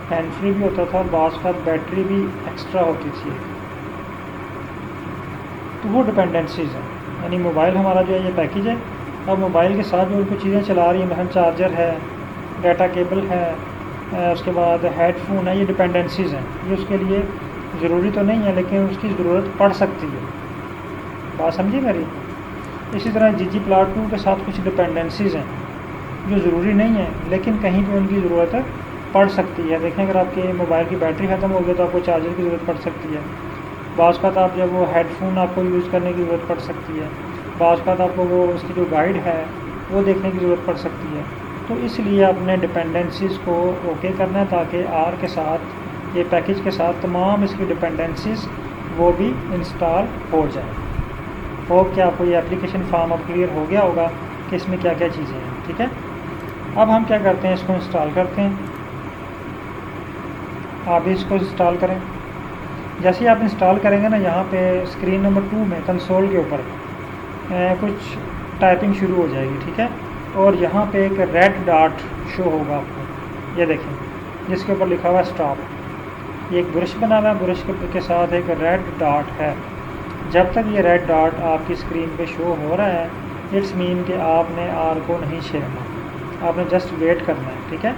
हैंड फ्री भी होता था और बाज़ का बैटरी भी एक्स्ट्रा होती थी। तो वो डिपेंडेंसीज़ हैं, यानी मोबाइल हमारा जो है ये पैकेज है। अब मोबाइल के साथ जो उनको चीज़ें चला रही हैं, मतलब चार्जर है, डाटा केबल है, उसके बाद हेडफोन है, ये डिपेंडेंसीज़ हैं। ये उसके लिए ज़रूरी तो नहीं है, लेकिन उसकी ज़रूरत पड़ सकती है। बात समझी मेरी? इसी तरह जीजी प्लॉट 2 के साथ कुछ डिपेंडेंसीज़ हैं जो ज़रूरी नहीं है, लेकिन कहीं पे उनकी ज़रूरत पड़ सकती है। देखें, अगर आपके मोबाइल की बैटरी ख़त्म हो गई तो आपको चार्जर की ज़रूरत पड़ सकती है। बाज़ का आप जब वो हेडफोन आपको यूज़ करने की ज़रूरत पड़ सकती है। बाज़ का आपको वो उसकी जो गाइड है वो देखने की ज़रूरत पड़ सकती है। तो इसलिए अपने डिपेंडेंसीज़ को ओके करना है ताकि आर के साथ, ये पैकेज के साथ तमाम इसकी डिपेंडेंसीज़ वो भी इंस्टॉल हो जाए। होप कि आपको ये एप्लीकेशन फॉर्म अब क्लियर हो गया होगा कि इसमें क्या क्या चीज़ें हैं, ठीक है। अब हम क्या करते हैं, इसको इंस्टॉल करते हैं। आप भी इसको इंस्टॉल करें। जैसे ही आप इंस्टॉल करेंगे ना, यहाँ पे स्क्रीन नंबर 2 में कंसोल के ऊपर कुछ टाइपिंग शुरू हो जाएगी, ठीक है। और यहाँ पे एक रेड डॉट शो होगा आपको, ये देखें, जिसके ऊपर लिखा हुआ है स्टॉप। ये एक ब्रश बना हुआ है, ब्रश के साथ एक रेड डॉट है। जब तक ये रेड डॉट आपकी स्क्रीन पे शो हो रहा है, इट्स मीन कि आपने आर को नहीं छेड़ना, आपने जस्ट वेट करना है, ठीक है।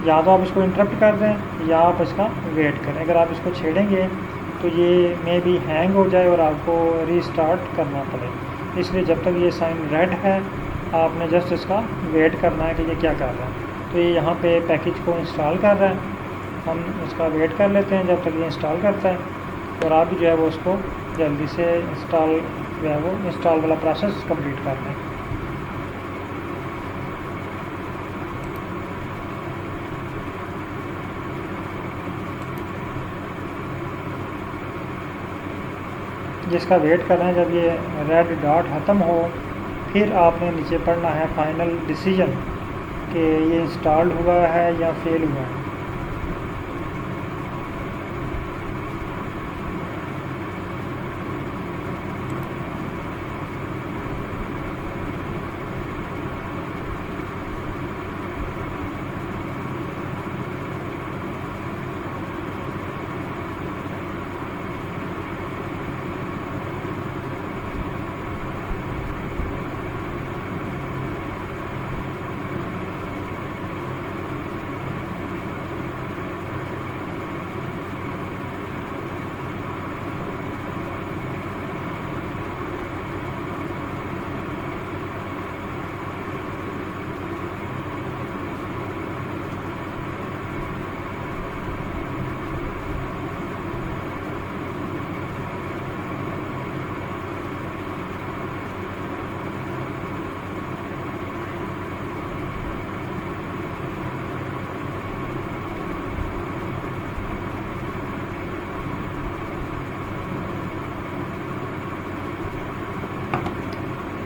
या तो आप इसको इंटरप्ट कर दें या आप इसका वेट करें। अगर आप इसको छेड़ेंगे तो ये मे बी हैंग हो जाए और आपको रीस्टार्ट करना पड़े। इसलिए जब तक ये साइन रेड है, आपने जस्ट इसका वेट करना है कि ये क्या कर रहा है। तो ये यहाँ पे पैकेज को इंस्टॉल कर रहा है, हम इसका वेट कर लेते हैं जब तक ये इंस्टॉल करता है। और आप भी जो है वो उसको जल्दी से इंस्टॉल जो है वो इंस्टॉल वाला प्रोसेस कंप्लीट कर लें। जिसका वेट करना है, जब ये रेड डॉट ख़त्म हो, फिर आपने नीचे पढ़ना है फाइनल डिसीजन कि ये इंस्टॉल्ड हुआ है या फेल हुआ है।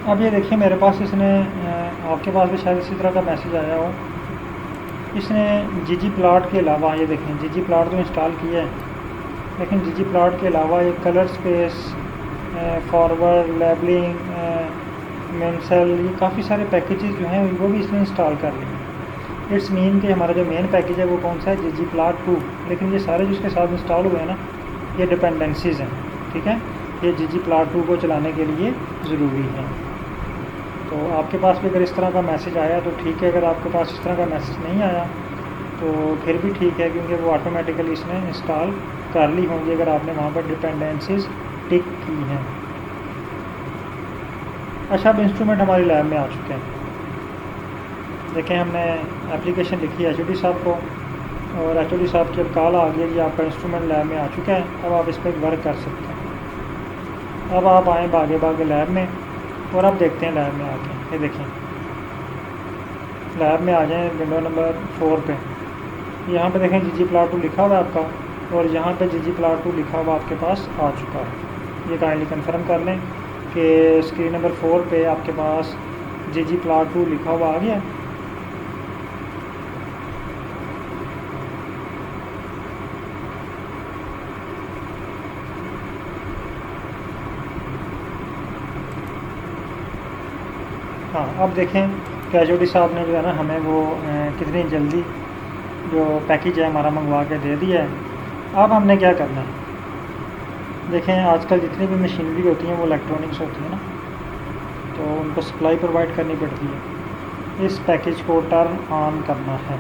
अब ये देखिए, मेरे पास इसने, आपके पास भी शायद इसी तरह का मैसेज आया हो। इसने जीजी प्लॉट के अलावा, ये देखें, जीजी प्लॉट तो इंस्टॉल किया है, लेकिन जीजी प्लॉट के अलावा ये कलर स्पेस, फॉरवर्ड, लेबलिंग, मेमसेल, ये काफ़ी सारे पैकेजेस जो हैं वो भी इसने इंस्टॉल कर लिए। इट्स मीन कि हमारा जो मेन पैकेज है वो कौन सा है, जीजी प्लॉट 2। लेकिन ये सारे जिसके साथ इंस्टॉल हुए हैं ना, ये डिपेंडेंसीज़ हैं, ठीक है। ये जीजी प्लॉट 2 को चलाने के लिए ज़रूरी है। तो आपके पास भी अगर इस तरह का मैसेज आया तो ठीक है, अगर आपके पास इस तरह का मैसेज नहीं आया तो फिर भी ठीक है, क्योंकि वो ऑटोमेटिकली इसने इंस्टॉल कर ली होंगी अगर आपने वहाँ पर डिपेंडेंसीज टिक की हैं। अच्छा, अब इंस्ट्रूमेंट हमारी लैब में आ चुके हैं। देखें, हमने एप्लीकेशन लिखी है HOD साहब को, और HOD साहब की अब कॉल आ गई कि आपका इंस्ट्रूमेंट लैब में आ चुका है, अब आप इस पर वर्क कर सकते हैं। अब आप आएँ भागे भागे लैब में, और अब देखते हैं लैब में आके। ये देखें, लैब में आ जाएं, विंडो नंबर 4 पे। यहाँ पे देखें जीजी प्लॉट 2 लिखा हुआ है आपका, और यहाँ पे जीजी प्लॉट 2 लिखा हुआ आपके पास आ चुका है। ये काइंडली कंफर्म कर लें कि स्क्रीन नंबर 4 पे आपके पास जीजी प्लॉट 2 लिखा हुआ आ गया। हाँ, अब देखें कैजुअली साहब ने जो है ना हमें वो कितनी जल्दी जो पैकेज है हमारा मंगवा के दे दिया है। अब हमने क्या करना है, देखें आजकल जितनी भी मशीनरी होती हैं वो इलेक्ट्रॉनिक्स होती है ना, तो उनको सप्लाई प्रोवाइड करनी पड़ती है। इस पैकेज को टर्न ऑन करना है।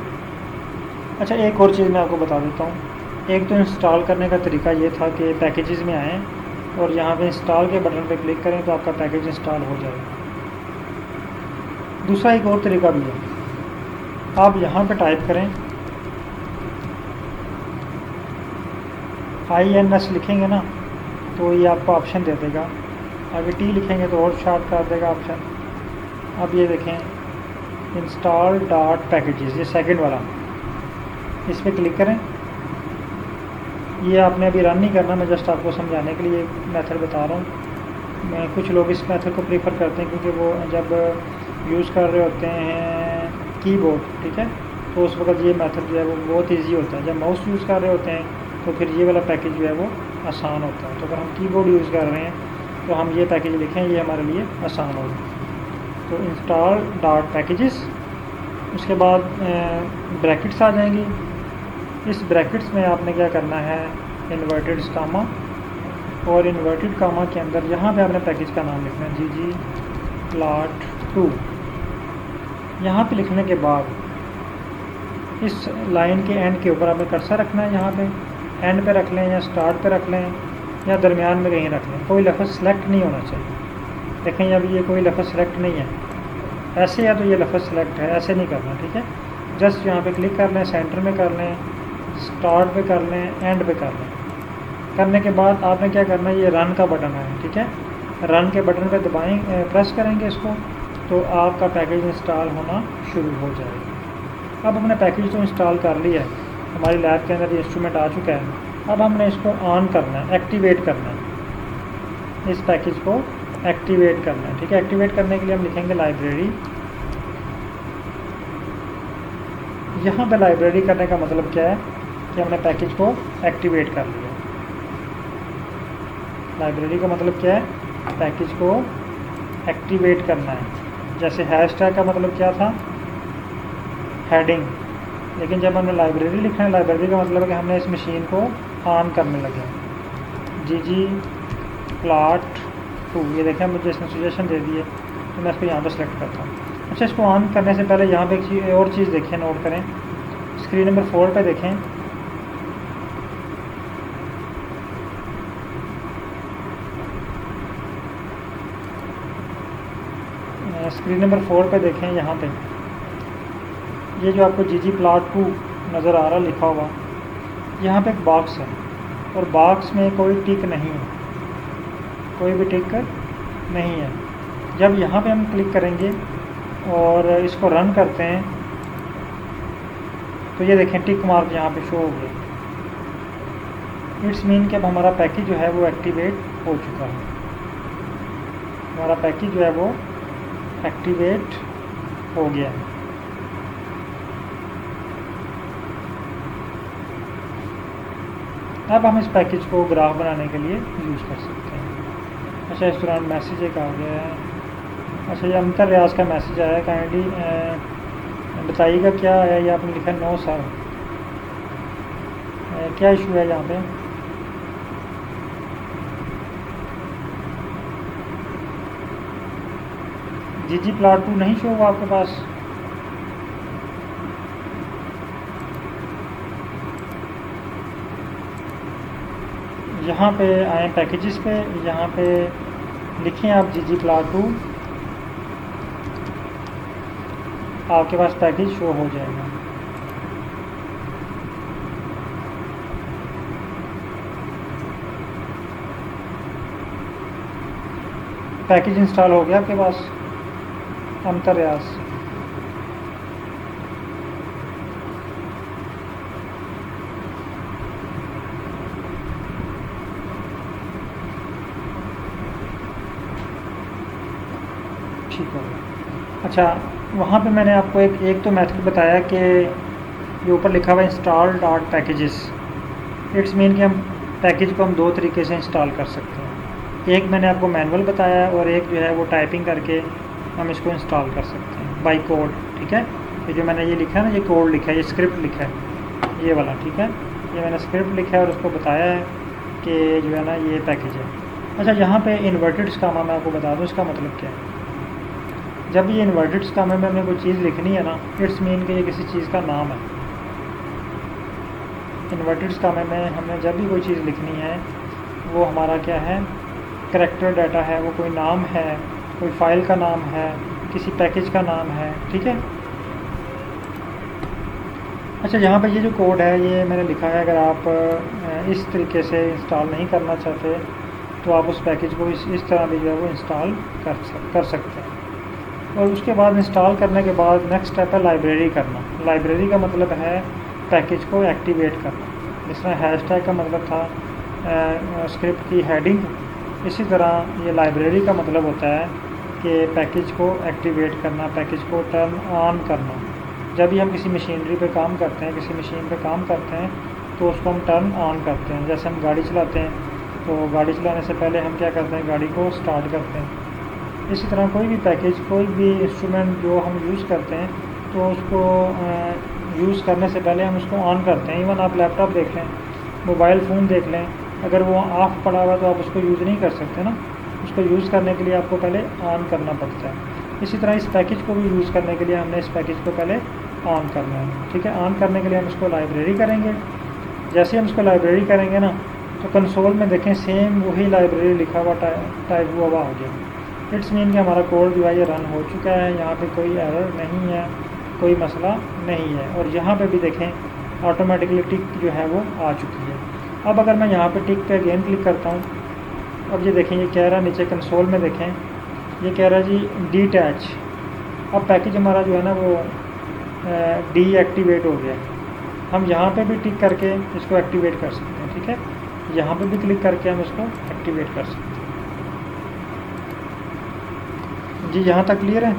अच्छा, एक और चीज़ मैं आपको बता देता हूँ। एक तो इंस्टॉल करने का तरीका ये था कि पैकेजेस में आएँ और यहाँ पे इंस्टॉल के बटन पे क्लिक करें तो आपका पैकेज इंस्टॉल हो जाएगा। दूसरा एक और तरीका भी है, आप यहाँ पे टाइप करें INS लिखेंगे ना तो ये आपको ऑप्शन दे देगा। आगे T लिखेंगे तो और शार्ट कर देगा ऑप्शन। अब ये देखें इंस्टॉल डॉट पैकेजेस, ये सेकंड वाला, इस पर क्लिक करें। ये आपने अभी रन नहीं करना, मैं जस्ट आपको समझाने के लिए मेथड बता रहा हूँ। कुछ लोग इस मेथड को प्रीफर करते हैं क्योंकि वो जब यूज़ कर रहे होते हैं कीबोर्ड, ठीक है, तो उस वक्त ये मेथड जो है वो बहुत इजी होता है। जब माउस यूज़ कर रहे होते हैं तो फिर ये वाला पैकेज जो है वो आसान होता है। तो अगर हम कीबोर्ड यूज़ कर रहे हैं तो हम ये पैकेज लिखें, ये हमारे लिए आसान होगा। तो इंस्टॉल डॉट पैकेजेस, उसके बाद ब्रैकेट्स आ जाएंगी। इस ब्रैकेट्स में आपने क्या करना है, इन्वर्टेड कामा, और इन्वर्टेड कामा के अंदर यहाँ पे आपने पैकेज का नाम लिखना है GG प्लॉट 2। यहाँ पे लिखने के बाद इस लाइन के एंड के ऊपर आपने कर्सर रखना है। यहाँ पे एंड पे रख लें या स्टार्ट पे रख लें या दरमियान में कहीं रख लें, कोई लफ्ज़ सेलेक्ट नहीं होना चाहिए। देखें अभी ये कोई लफ्ज़ सेलेक्ट नहीं है, ऐसे है तो ये लफ्ज़ सेलेक्ट है, ऐसे नहीं करना, ठीक है। जस्ट यहाँ पे क्लिक कर लें, सेंटर में कर लें, स्टार्ट पे कर लें, एंड पे कर लें। करने के बाद आपने क्या करना है, ये रन का बटन है, ठीक है, रन के बटन पे दबाएं, प्रेस करेंगे इसको तो आपका पैकेज इंस्टॉल होना शुरू हो जाएगा। अब हमने पैकेज तो इंस्टॉल कर लिया है, हमारी लैब के अंदर ये इंस्ट्रूमेंट आ चुका है। अब हमने इसको ऑन करना है, एक्टिवेट करना है, इस पैकेज को एक्टिवेट करना है, ठीक है। एक्टिवेट करने के लिए हम लिखेंगे लाइब्रेरी। यहाँ पे लाइब्रेरी करने का मतलब क्या है कि हमने पैकेज को एक्टिवेट कर लिया। लाइब्रेरी का मतलब क्या है, पैकेज को एक्टिवेट करना है। जैसे हैशटैग का मतलब क्या था, हेडिंग, लेकिन जब हमने लाइब्रेरी लिखा है, लाइब्रेरी का मतलब है कि हमने इस मशीन को ऑन करने लगे। GG प्लॉट 2, ये देखें मुझे इसने सजेशन दे दी है तो मैं इसको यहाँ पर सेलेक्ट करता हूँ। अच्छा, इसको ऑन करने से पहले यहाँ पे एक और चीज़ देखें, नोट करें, स्क्रीन नंबर 4 पे देखें, स्क्रीन नंबर 4 पे देखें। यहाँ पे ये जो आपको GG प्लॉट 2 नज़र आ रहा लिखा हुआ, यहाँ पे एक बॉक्स है और बॉक्स में कोई टिक नहीं है, कोई भी टिक नहीं है। जब यहाँ पे हम क्लिक करेंगे और इसको रन करते हैं तो ये देखें टिक मार्क यहाँ पे शो हो गया। इट्स मीन कि अब हमारा पैकेज जो है वो एक्टिवेट हो चुका है, हमारा पैकेज जो है वो एक्टिवेट हो गया है। अब हम इस पैकेज को ग्राफ बनाने के लिए यूज़ कर सकते हैं। अच्छा, इस दौरान मैसेज एक आ गया है। अच्छा, ये अंतर रियाज का मैसेज आया, काइंडली बताइएगा क्या आया। ये आपने लिखा नो सर, क्या इशू है यहाँ पे। GG प्लॉट 2 नहीं शो हुआ आपके पास। यहाँ पे आए पैकेजेस पे, यहाँ पे लिखें आप GG प्लॉट 2, आपके पास पैकेज शो हो जाएगा। पैकेज इंस्टॉल हो गया आपके पास अंतर्यास। ठीक हो गया। अच्छा, वहाँ पे मैंने आपको एक तो मेथड बताया कि ये ऊपर लिखा हुआ install dot packages, it's mean कि हम पैकेज को हम दो तरीके से इंस्टॉल कर सकते हैं। एक मैंने आपको मैनुअल बताया और एक जो है वो टाइपिंग करके हम इसको इंस्टॉल कर सकते हैं बाई कोड। ठीक है, ये जो मैंने ये लिखा है ना, ये कोड लिखा है, ये स्क्रिप्ट लिखा है, ये वाला। ठीक है, ये मैंने स्क्रिप्ट लिखा है और उसको बताया है कि जो है ना ये पैकेज है। अच्छा, यहाँ पे इन्वर्टेड स्कामा मैं आपको बता दूँ इसका मतलब क्या है। जब ये इन्वर्टेड स्कामा में हमें कोई चीज़ लिखनी है ना, इट्स मीन कि ये किसी चीज़ का नाम है। इन्वर्टेड स्कामा में हमें जब भी कोई चीज़ लिखनी है वो हमारा क्या है, करैक्टर डाटा है, वो कोई नाम है, कोई फ़ाइल का नाम है, किसी पैकेज का नाम है। ठीक है। अच्छा, यहाँ पे ये जो कोड है ये मैंने लिखा है, अगर आप इस तरीके से इंस्टॉल नहीं करना चाहते तो आप उस पैकेज को इस तरह भी जो है वो इंस्टॉल कर सकते हैं। और उसके बाद इंस्टॉल करने के बाद नेक्स्ट स्टेप है लाइब्रेरी करना। लाइब्रेरी का मतलब है पैकेज को एक्टिवेट करना। जिस तरह हैशटैग का मतलब था स्क्रिप्ट की हेडिंग, इसी तरह ये लाइब्रेरी का मतलब होता है कि पैकेज को एक्टिवेट करना, पैकेज को टर्न ऑन करना। जब भी हम किसी मशीनरी पे काम करते हैं, किसी मशीन पे काम करते हैं, तो उसको हम टर्न ऑन करते हैं। जैसे हम गाड़ी चलाते हैं तो गाड़ी चलाने से पहले हम क्या करते हैं, गाड़ी को स्टार्ट करते हैं। इसी तरह कोई भी पैकेज, कोई भी इंस्ट्रूमेंट जो हम यूज़ करते हैं तो उसको यूज़ करने से पहले हम उसको ऑन करते हैं। इवन आप लैपटॉप देख लें, मोबाइल फ़ोन देख लें, अगर वो ऑफ पड़ा हुआ तो आप उसको यूज़ नहीं कर सकते ना। उसको यूज़ करने के लिए आपको पहले ऑन करना पड़ता है। इसी तरह इस पैकेज को भी यूज़ करने के लिए हमने इस पैकेज को पहले ऑन करना है। ठीक है, ऑन करने के लिए हम इसको लाइब्रेरी करेंगे। जैसे हम इसको लाइब्रेरी करेंगे ना, तो कंसोल में देखें सेम वही लाइब्रेरी लिखा हुआ टाइप हुआ हो गया। इट्स मीन कि हमारा कोड जो है ये रन हो चुका है, यहाँ पे कोई एरर नहीं है, कोई मसला नहीं है। और यहाँ पे भी देखें ऑटोमेटिकली टिक जो है वो आ चुकी है। अब अगर मैं यहाँ पे टिक पे अगेन क्लिक करता हूँ, अब ये देखें ये कह रहा है नीचे कंसोल में देखें, ये कह रहा है जी डीटैच। अब पैकेज हमारा जो है ना वो डीएक्टिवेट हो गया। हम यहाँ पे भी टिक करके इसको एक्टिवेट कर सकते हैं। ठीक है, यहाँ पे भी क्लिक करके हम इसको एक्टिवेट कर सकते हैं। जी, यहाँ तक क्लियर है?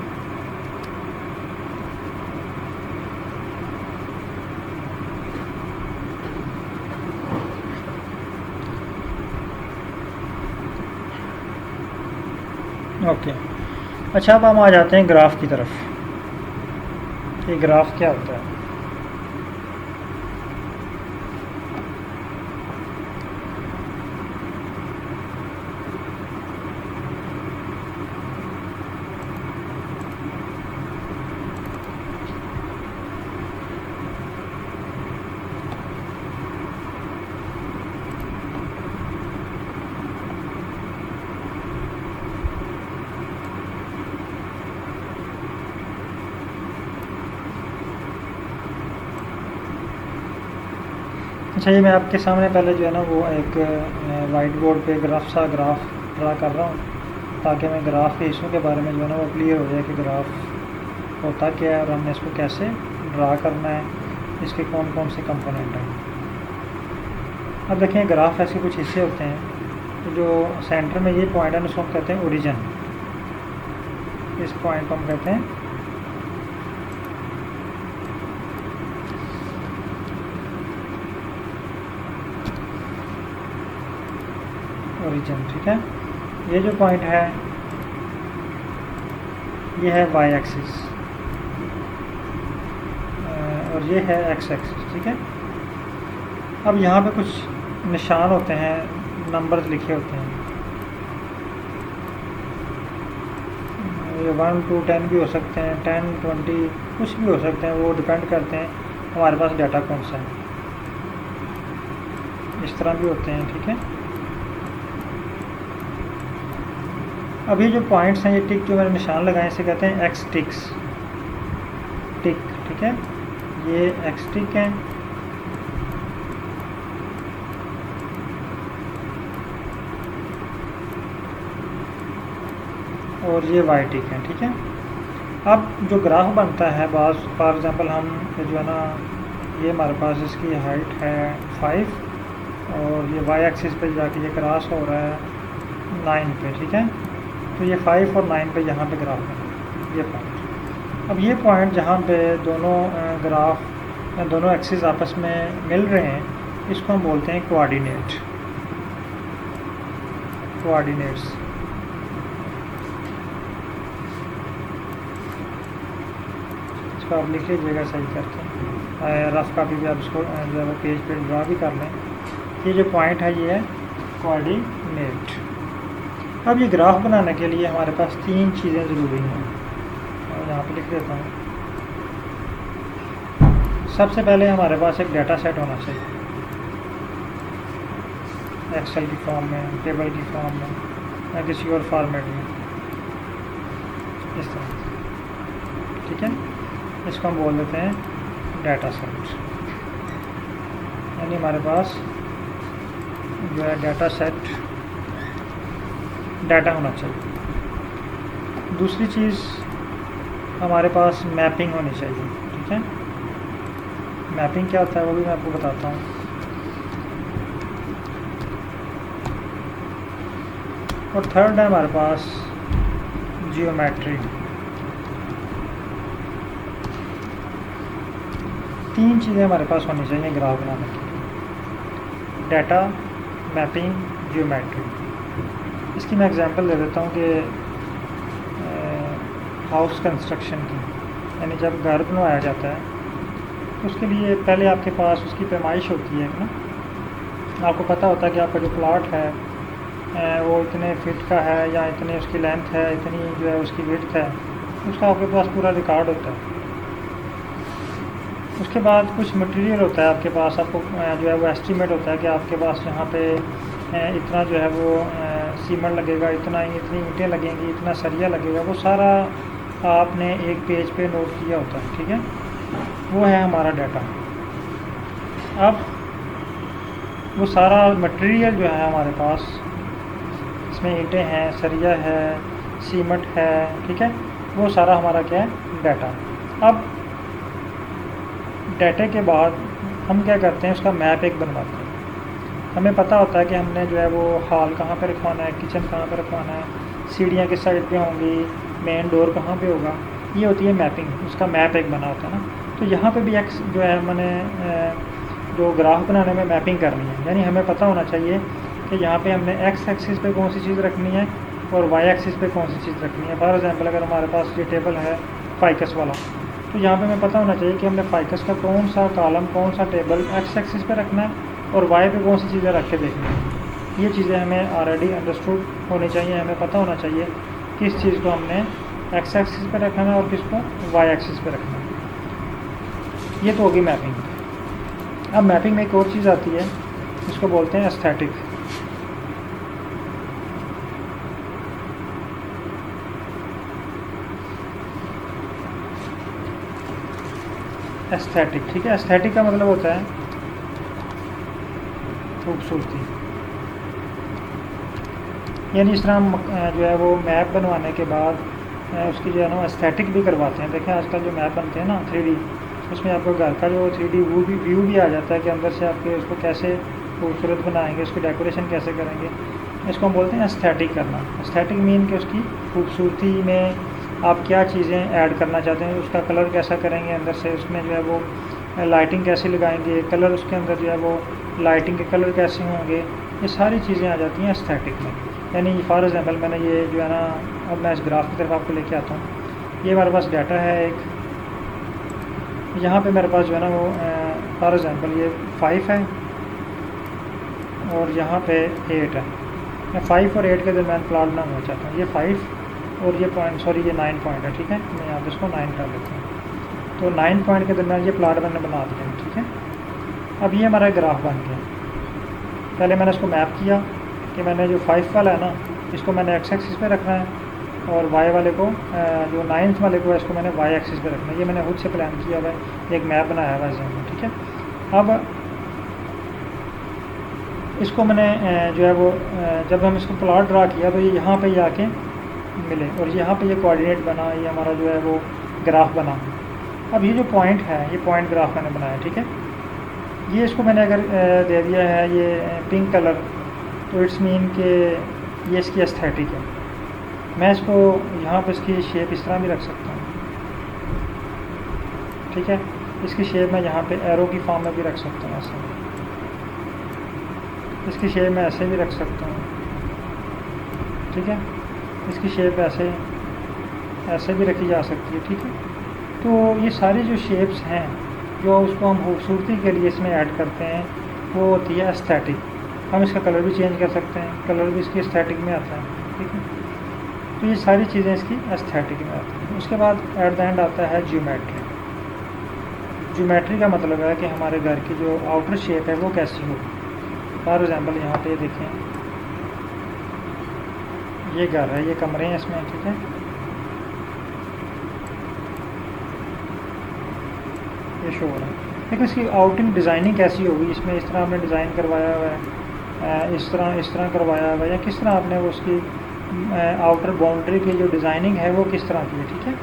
ओके। अच्छा, अब हम आ जाते हैं ग्राफ की तरफ। ये ग्राफ क्या होता है? अच्छा, ये मैं आपके सामने पहले जो है ना वो एक वाइट बोर्ड पे ग्राफ ड्रा कर रहा हूँ, ताकि मैं ग्राफ के हिस्सों के बारे में जो है ना वो क्लियर हो जाए कि ग्राफ होता क्या है और हमने इसको कैसे ड्रा करना है, इसके कौन कौन से कंपोनेंट हैं। अब देखें, ग्राफ ऐसे कुछ हिस्से होते हैं, तो जो सेंटर में ये पॉइंट है उसको हम कहते हैं ओरिजिन। इस पॉइंट को हम कहते हैं ओरिजिन। ठीक है, ये जो पॉइंट है ये है वाई एक्सिस और ये है एक्स एक्सिस। ठीक है, अब यहाँ पे कुछ निशान होते हैं, नंबर्स लिखे होते हैं। ये 1 to 10 भी हो सकते हैं, 10, 20 कुछ भी हो सकते हैं, वो डिपेंड करते हैं हमारे पास डाटा कौन सा है। इस तरह भी होते हैं। ठीक है, अभी जो पॉइंट्स हैं, ये टिक जो मैंने निशान लगाए इसे कहते हैं एक्स टिक्स, टिक। ठीक है, ये एक्स टिक है। और ये वाई टिक है। ठीक है, अब जो ग्राफ बनता है, बाज फॉर एग्ज़ाम्पल हम जो है ना, ये हमारे पास इसकी हाइट है 5 और ये वाई एक्सिस पे जाके ये क्रॉस हो रहा है 9 पे। ठीक है, तो ये 5 और 9 पे यहाँ पे ग्राफ है, ये पॉइंट। अब ये पॉइंट जहाँ पे दोनों ग्राफ दोनों एक्सिस आपस में मिल रहे हैं, इसको हम बोलते हैं कोऑर्डिनेट्स। इसको आप लिख लीजिएगा सही करके, रफ कापी भी आप इसको जो है वो पेज पे ड्रा भी कर लें। ये जो पॉइंट है ये है कोऑर्डिनेट। अब ये ग्राफ बनाने के लिए हमारे पास 3 चीज़ें ज़रूरी हैं, और यहाँ पे लिख देता हूँ। सबसे पहले हमारे पास एक डाटा सेट होना चाहिए, एक्सेल की फॉर्म में, टेबल की फॉर्म में या किसी और फॉर्मेट में, इस तरह। ठीक है, इसको हम बोल देते हैं डाटा सेट, यानी हमारे पास जो है डाटा सेट डाटा होना चाहिए। दूसरी चीज़ हमारे पास मैपिंग होनी चाहिए। ठीक है, मैपिंग क्या होता है वो भी मैं आपको बताता हूँ। और थर्ड है हमारे पास जियोमेट्री। 3 चीज़ें हमारे पास होनी चाहिए ग्राफ बनाने के लिए, डाटा, मैपिंग, जियोमेट्री। इसकी मैं एग्जांपल दे देता हूँ कि हाउस कंस्ट्रक्शन की, यानी जब घर बनवाया जाता है तो उसके लिए पहले आपके पास उसकी पैमाइश होती है ना। आपको पता होता है कि आपका जो प्लॉट है वो इतने फिट का है या इतने उसकी लेंथ है, इतनी जो है उसकी विड्थ है, उसका आपके पास पूरा रिकॉर्ड होता है। उसके बाद कुछ मटेरियल होता है आपके पास, आपको जो है वो एस्टीमेट होता है कि आपके पास यहाँ पे इतना जो है वो सीमेंट लगेगा, इतनी ईंटें लगेंगी, इतना सरिया लगेगा, वो सारा आपने एक पेज पे नोट किया होता है। ठीक है, वो है हमारा डाटा। अब वो सारा मटेरियल जो है हमारे पास, इसमें ईंटें हैं, सरिया है, सीमेंट है, ठीक है, वो सारा हमारा क्या है, डाटा। अब डाटे के बाद हम क्या करते हैं, उसका मैप एक बनवाते हैं। हमें पता होता है कि हमने जो है वो हॉल कहाँ पे रखवाना है, किचन कहाँ पे रखवाना है, सीढ़ियाँ किस साइड पे होंगी, मेन डोर कहाँ पे होगा, ये होती है मैपिंग। उसका मैप एक बना होता है ना। तो यहाँ पे भी एक जो है मैंने जो ग्राफ बनाने में मैपिंग करनी है, यानी हमें पता होना चाहिए कि यहाँ पे हमने एक्स एक्सिस पे कौन सी चीज़ रखनी है और वाई एक्सिस पे कौन सी चीज़ रखनी है। फॉर एग्जांपल अगर हमारे पास ये टेबल है फाइकस वाला, तो यहाँ पे हमें पता होना चाहिए कि हमने फाइकस का कौन सा कॉलम, कौन सा टेबल एक्स एक्सिस पे रखना है और वाई पे कौन सी चीज़ें रख के देखनी है। ये चीज़ें हमें ऑलरेडी अंडरस्टूड होनी चाहिए। हमें पता होना चाहिए किस चीज़ को हमने एक्स एक्सिस पे रखना है और किसको वाई एक्सिस पे रखना है। ये तो होगी मैपिंग। अब मैपिंग में एक और चीज़ आती है, इसको बोलते हैं एस्थेटिक। एस्थेटिक, ठीक है, एस्थेटिक का मतलब होता है खूबसूरती। यानी इस तरह हम जो है वो मैप बनवाने के बाद उसकी जो है ना एस्थेटिक भी करवाते हैं। देखें आजकल जो मैप बनते हैं ना 3D, उसमें आपको घर का जो 3D व्यू भी आ जाता है कि अंदर से आपके उसको कैसे खूबसूरत बनाएंगे, उसकी डेकोरेशन कैसे करेंगे। इसको हम बोलते हैं एस्थेटिक करना। एस्थेटिक मीन कि उसकी खूबसूरती में आप क्या चीज़ें ऐड करना चाहते हैं, उसका कलर कैसा करेंगे, अंदर से उसमें जो है वो लाइटिंग कैसे लगाएंगे, कलर उसके अंदर जो है वो लाइटिंग के कलर कैसे होंगे, ये सारी चीज़ें आ जाती हैं एस्थेटिक में। यानी फॉर एग्जांपल मैंने ये जो है ना, अब मैं इस ग्राफ की तरफ आपको लेके आता हूँ। ये हमारे पास डाटा है एक, यहाँ पे मेरे पास जो है ना वो फॉर एग्जांपल ये 5 है और यहाँ पे 8 है। मैं 5 और 8 के दरमियान प्लॉट बनाना चाहता हूँ। ये 5 और ये पॉइंट, सॉरी ये 9 पॉइंट है, ठीक है, मैं यहाँ पे इसको 9 कर लेता हूँ। तो 9 पॉइंट के दरमियान ये प्लॉट मैंने बना दिया, ठीक है। अब ये हमारा ग्राफ बन गया। पहले मैंने इसको मैप किया कि मैंने जो 5 वाला है ना, इसको मैंने एक्स एक्सिस पे रखना है और वाई वाले को, जो 9th वाले को है, इसको मैंने वाई एक्सिस पे रखना है। ये मैंने खुद से प्लान किया हुआ है, एक मैप बनाया हुआ है, ठीक है। अब इसको मैंने जो है वो जब हम इसको प्लॉट ड्रा किया तो ये यहाँ पे आके मिले और यहाँ पे ये कोऑर्डिनेट बना, ये हमारा जो है वो ग्राफ बना। अब ये जो पॉइंट है, ये पॉइंट ग्राफ मैंने बनाया, ठीक है। ये इसको मैंने अगर दे दिया है ये पिंक कलर, तो इट्स मीन कि ये इसकी एस्थेटिक है। मैं इसको यहाँ पे इसकी शेप इस तरह भी रख सकता हूँ, ठीक है। इसकी शेप मैं यहाँ पे एरो की फॉर्म में भी रख सकता हूँ, ऐसे। इसकी शेप मैं ऐसे भी रख सकता हूँ, ठीक है। इसकी शेप ऐसे भी रखी जा सकती है, ठीक है। तो ये सारी जो शेप्स हैं जो उसको हम खूबसूरती के लिए इसमें ऐड करते हैं वो होती है एस्थेटिक। हम इसका कलर भी चेंज कर सकते हैं, कलर भी इसकी एस्थेटिक में आता है, ठीक है। तो ये सारी चीज़ें इसकी एस्थेटिक में आती हैं। उसके बाद एट द एंड आता है ज्योमेट्री। ज्योमेट्री का मतलब है कि हमारे घर की जो आउटर शेप है वो कैसी हो। फॉर एग्ज़ाम्पल यहाँ पे देखें, ये घर है, ये कमरे हैं इसमें, ठीक है। ये शो हो रहा है, लेकिन इसकी आउटिंग डिज़ाइनिंग कैसी होगी, इसमें इस तरह आपने डिज़ाइन करवाया हुआ है, इस तरह करवाया हुआ है, या किस तरह आपने वो उसकी आउटर बाउंड्री की जो डिज़ाइनिंग है वो किस तरह की है, ठीक है।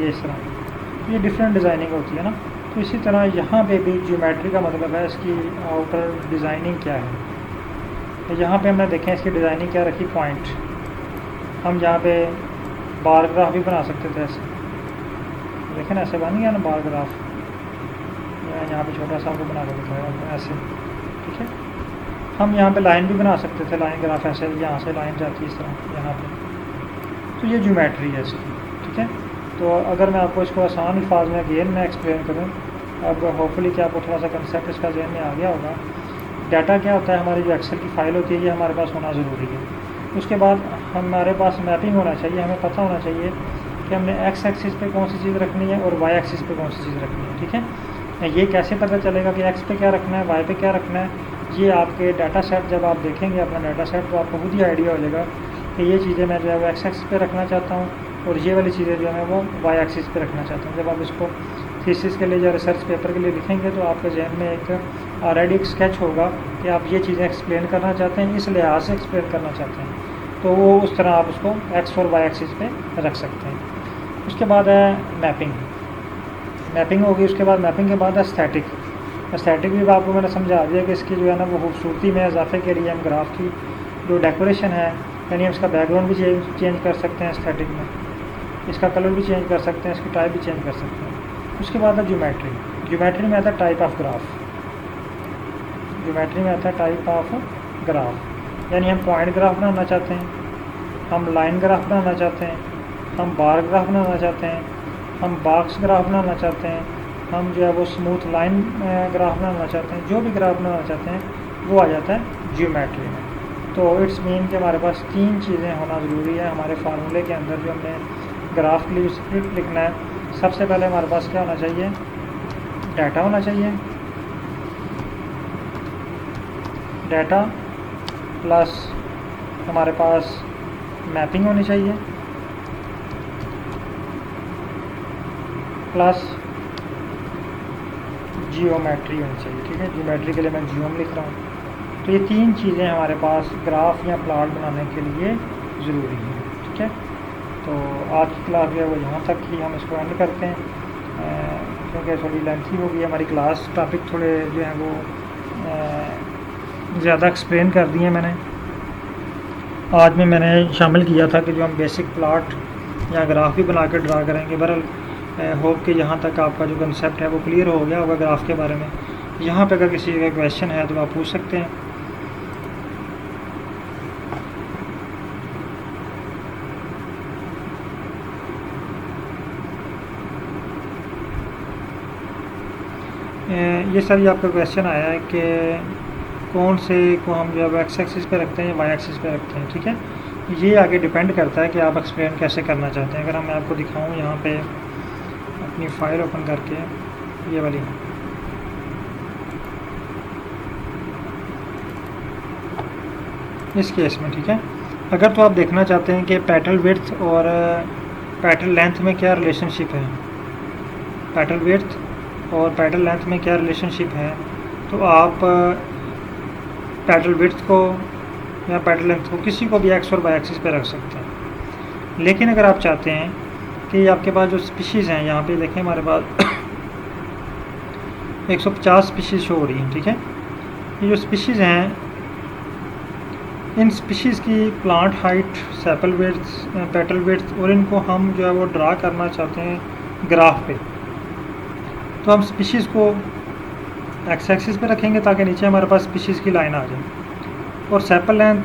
ये इस तरह, ये डिफरेंट डिज़ाइनिंग होती है ना। तो इसी तरह यहाँ पे भी ज्योमेट्री का मतलब है इसकी आउटर डिज़ाइनिंग क्या है। तो यहाँ पे हमने देखें इसकी डिज़ाइनिंग क्या रखी, पॉइंट। हम यहाँ पे बार ग्राफ भी बना सकते थे ऐसे, देखें ना, ऐसे बन गया ना बार ग्राफ। यहाँ पे छोटा सा आपको बना कर दिखाया ऐसे, ठीक है। हम यहाँ पे लाइन भी बना सकते थे, लाइन ग्राफ ऐसे, यहाँ से लाइन जाती है इस तरह यहाँ पे। तो ये ज्योमेट्री है इसकी, ठीक है। तो अगर मैं आपको इसको आसान अल्फाज में अगेन मैं एक्सप्लेन करूँ, अब होपफुली कि आपको थोड़ा सा कंसेप्ट इसका जहन में आ गया होगा। डाटा क्या होता है, हमारी जो एक्सेल की फ़ाइल होती है ये हमारे पास होना ज़रूरी है। उसके बाद हमारे पास मैपिंग होना चाहिए, हमें पता होना चाहिए कि हमने एक्स एक्सिस पे कौन सी चीज़ रखनी है और वाई एक्सिस पे कौन सी चीज़ रखनी है, ठीक है। ये कैसे पता चलेगा कि एक्स पे क्या रखना है, वाई पे क्या रखना है, ये आपके डाटा सेट जब आप देखेंगे अपना डाटा सेट तो आपको खुद ही आइडिया हो जाएगा कि ये चीज़ें मैं जो है वो एक्स एक्सिस पे रखना चाहता हूँ और ये वाली चीज़ें जो है वो वाई एक्सिस पे रखना चाहता हूँ। जब आप इसको थीसिस के लिए या रिसर्च पेपर के लिए लिखेंगे तो आपके जहन में एक ऑलरेडी एक स्केच होगा कि आप ये चीज़ें एक्सप्लेन करना चाहते हैं, इस लिहाज से एक्सप्लेन करना चाहते हैं, तो वो उस तरह आप उसको एक्स और वाई एक्सिस पे रख सकते हैं। उसके बाद है मैपिंग होगी। उसके बाद मैपिंग के बाद है एस्थेटिक भी आपको मैंने समझा दिया कि इसकी जो है ना वो खूबसूरती में इजाफे के लिए हम ग्राफ की जो डेकोरेशन है, यानी हम इसका बैकग्राउंड भी चेंज कर सकते हैं एस्थेटिक में, इसका कलर भी चेंज कर सकते हैं, इसकी टाइप भी चेंज कर सकते हैं। उसके बाद है ज्योमेट्री में आता है टाइप ऑफ ग्राफ। ज्योमेट्री में आता है टाइप ऑफ ग्राफ, यानी हम पॉइंट ग्राफ बनाना चाहते हैं, हम लाइन ग्राफ बनाना चाहते हैं, हम बार ग्राफ बनाना चाहते हैं, हम बॉक्स ग्राफ बनाना चाहते हैं, हम जो है वो स्मूथ लाइन ग्राफ बनाना चाहते हैं, जो भी ग्राफ बनाना चाहते हैं वो आ जाता है ज्योमेट्री में। तो इट्स मीन कि हमारे पास 3 चीज़ें होना ज़रूरी है हमारे फार्मूले के अंदर जो हमने ग्राफ के लिए स्क्रिप्ट लिखना है। सबसे पहले हमारे पास क्या होना चाहिए, डाटा होना चाहिए, डाटा प्लस हमारे पास मैपिंग होनी चाहिए, प्लस जियोमेट्री होनी चाहिए, ठीक है। जियोमेट्री के लिए मैं जियोम लिख रहा हूँ। तो ये 3 चीज़ें हमारे पास ग्राफ या प्लॉट बनाने के लिए ज़रूरी हैं, ठीक है। तो आज की क्लास जो है वो यहाँ तक ही हम इसको एंड करते हैं, क्योंकि थोड़ी लेंथी हो गई हमारी क्लास। टॉपिक थोड़े जो हैं वो ज़्यादा एक्सप्लेन कर दिए मैंने। आज में मैंने शामिल किया था कि जो हम बेसिक प्लॉट या ग्राफ भी बना के ड्रा करेंगे। बहरहाल होप कि यहाँ तक आपका जो कंसेप्ट है वो क्लियर हो गया होगा ग्राफ के बारे में। यहाँ पे अगर किसी का क्वेश्चन है तो आप पूछ सकते हैं। ये सर आपका क्वेश्चन आया है कि कौन से को हम जो है एक्स एक्सिस पे रखते हैं या वाई एक्सिस पे रखते हैं, ठीक है। ये आगे डिपेंड करता है कि आप एक्सप्लेन कैसे करना चाहते हैं। अगर मैं आपको दिखाऊं यहाँ पे अपनी फ़ाइल ओपन करके, ये वाली इस केस में, ठीक है। अगर तो आप देखना चाहते हैं कि पेटल विड्थ और पेटल लेंथ में क्या रिलेशनशिप है, पेटल विड्थ और पेटल लेंथ में क्या रिलेशनशिप है, तो आप पेटल विड्थ को या पेटल लेंथ को किसी को भी एक्स और वाई एक्सिस पे रख सकते हैं। लेकिन अगर आप चाहते हैं कि आपके पास जो स्पीशीज़ हैं, यहाँ पे देखें हमारे पास 150 स्पीशीज़ शो हो रही हैं, ठीक है। ये जो स्पीशीज़ हैं, इन स्पीशीज़ की plant height, sepal width, petal width, और इनको हम जो है वो ड्रा करना चाहते हैं ग्राफ पे, तो हम स्पीशीज़ को एक्स एक्सिस पे रखेंगे ताकि नीचे हमारे पास स्पीशीज़ की लाइन आ जाए, और sepal length,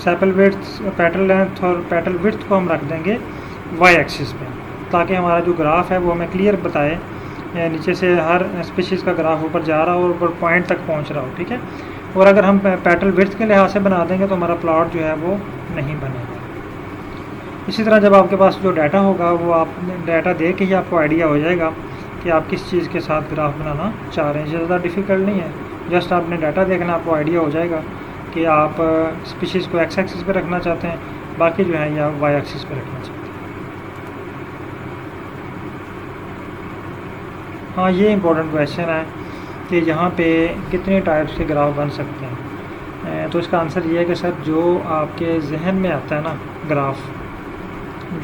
sepal width, petal length और पेटल विड्थ को हम रख देंगे वाई एक्सिस पे, ताकि हमारा जो ग्राफ है वो हमें क्लियर बताए, नीचे से हर स्पीशीज़ का ग्राफ ऊपर जा रहा हो और ऊपर पॉइंट तक पहुंच रहा हो, ठीक है। और अगर हम पेटल विड्थ के लिहाज से बना देंगे तो हमारा प्लॉट जो है वो नहीं बनेगा। इसी तरह जब आपके पास जो डाटा होगा वो आप डाटा देख के ही आपको आइडिया हो जाएगा कि आप किस चीज़ के साथ ग्राफ बनाना चाह रहे हैं। ज़्यादा डिफ़िकल्ट नहीं है, जस्ट आपने डाटा देखना, आपको आइडिया हो जाएगा कि आप स्पीशीज़ को एक्स एक्सिस पे रखना चाहते हैं, बाकी जो है या वाई एक्सिस पे रखना चाहते हैं। हाँ, ये इंपॉर्टेंट क्वेश्चन है कि यहाँ पे कितने टाइप्स के ग्राफ बन सकते हैं। तो इसका आंसर ये है कि सर जो आपके जहन में आता है ना ग्राफ,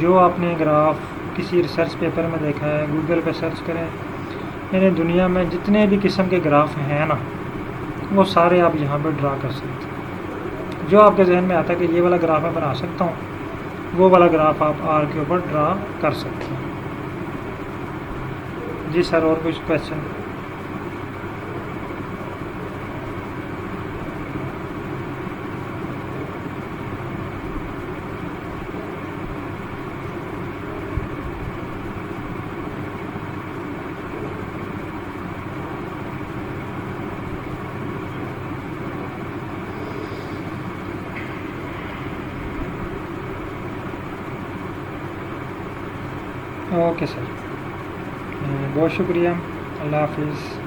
जो आपने ग्राफ किसी रिसर्च पेपर में देखा है, गूगल पे सर्च करें, यानी दुनिया में जितने भी किस्म के ग्राफ हैं ना वो सारे आप यहाँ पर ड्रा कर सकते हैं। जो आपके जहन में आता है कि ये वाला ग्राफ मैं बना सकता हूँ, वो वाला ग्राफ आप आर के ऊपर ड्रा कर सकते हैं। जी सर, और कुछ क्वेश्चन? ओके सर, बहुत शुक्रिया, अल्लाह हाफिज़।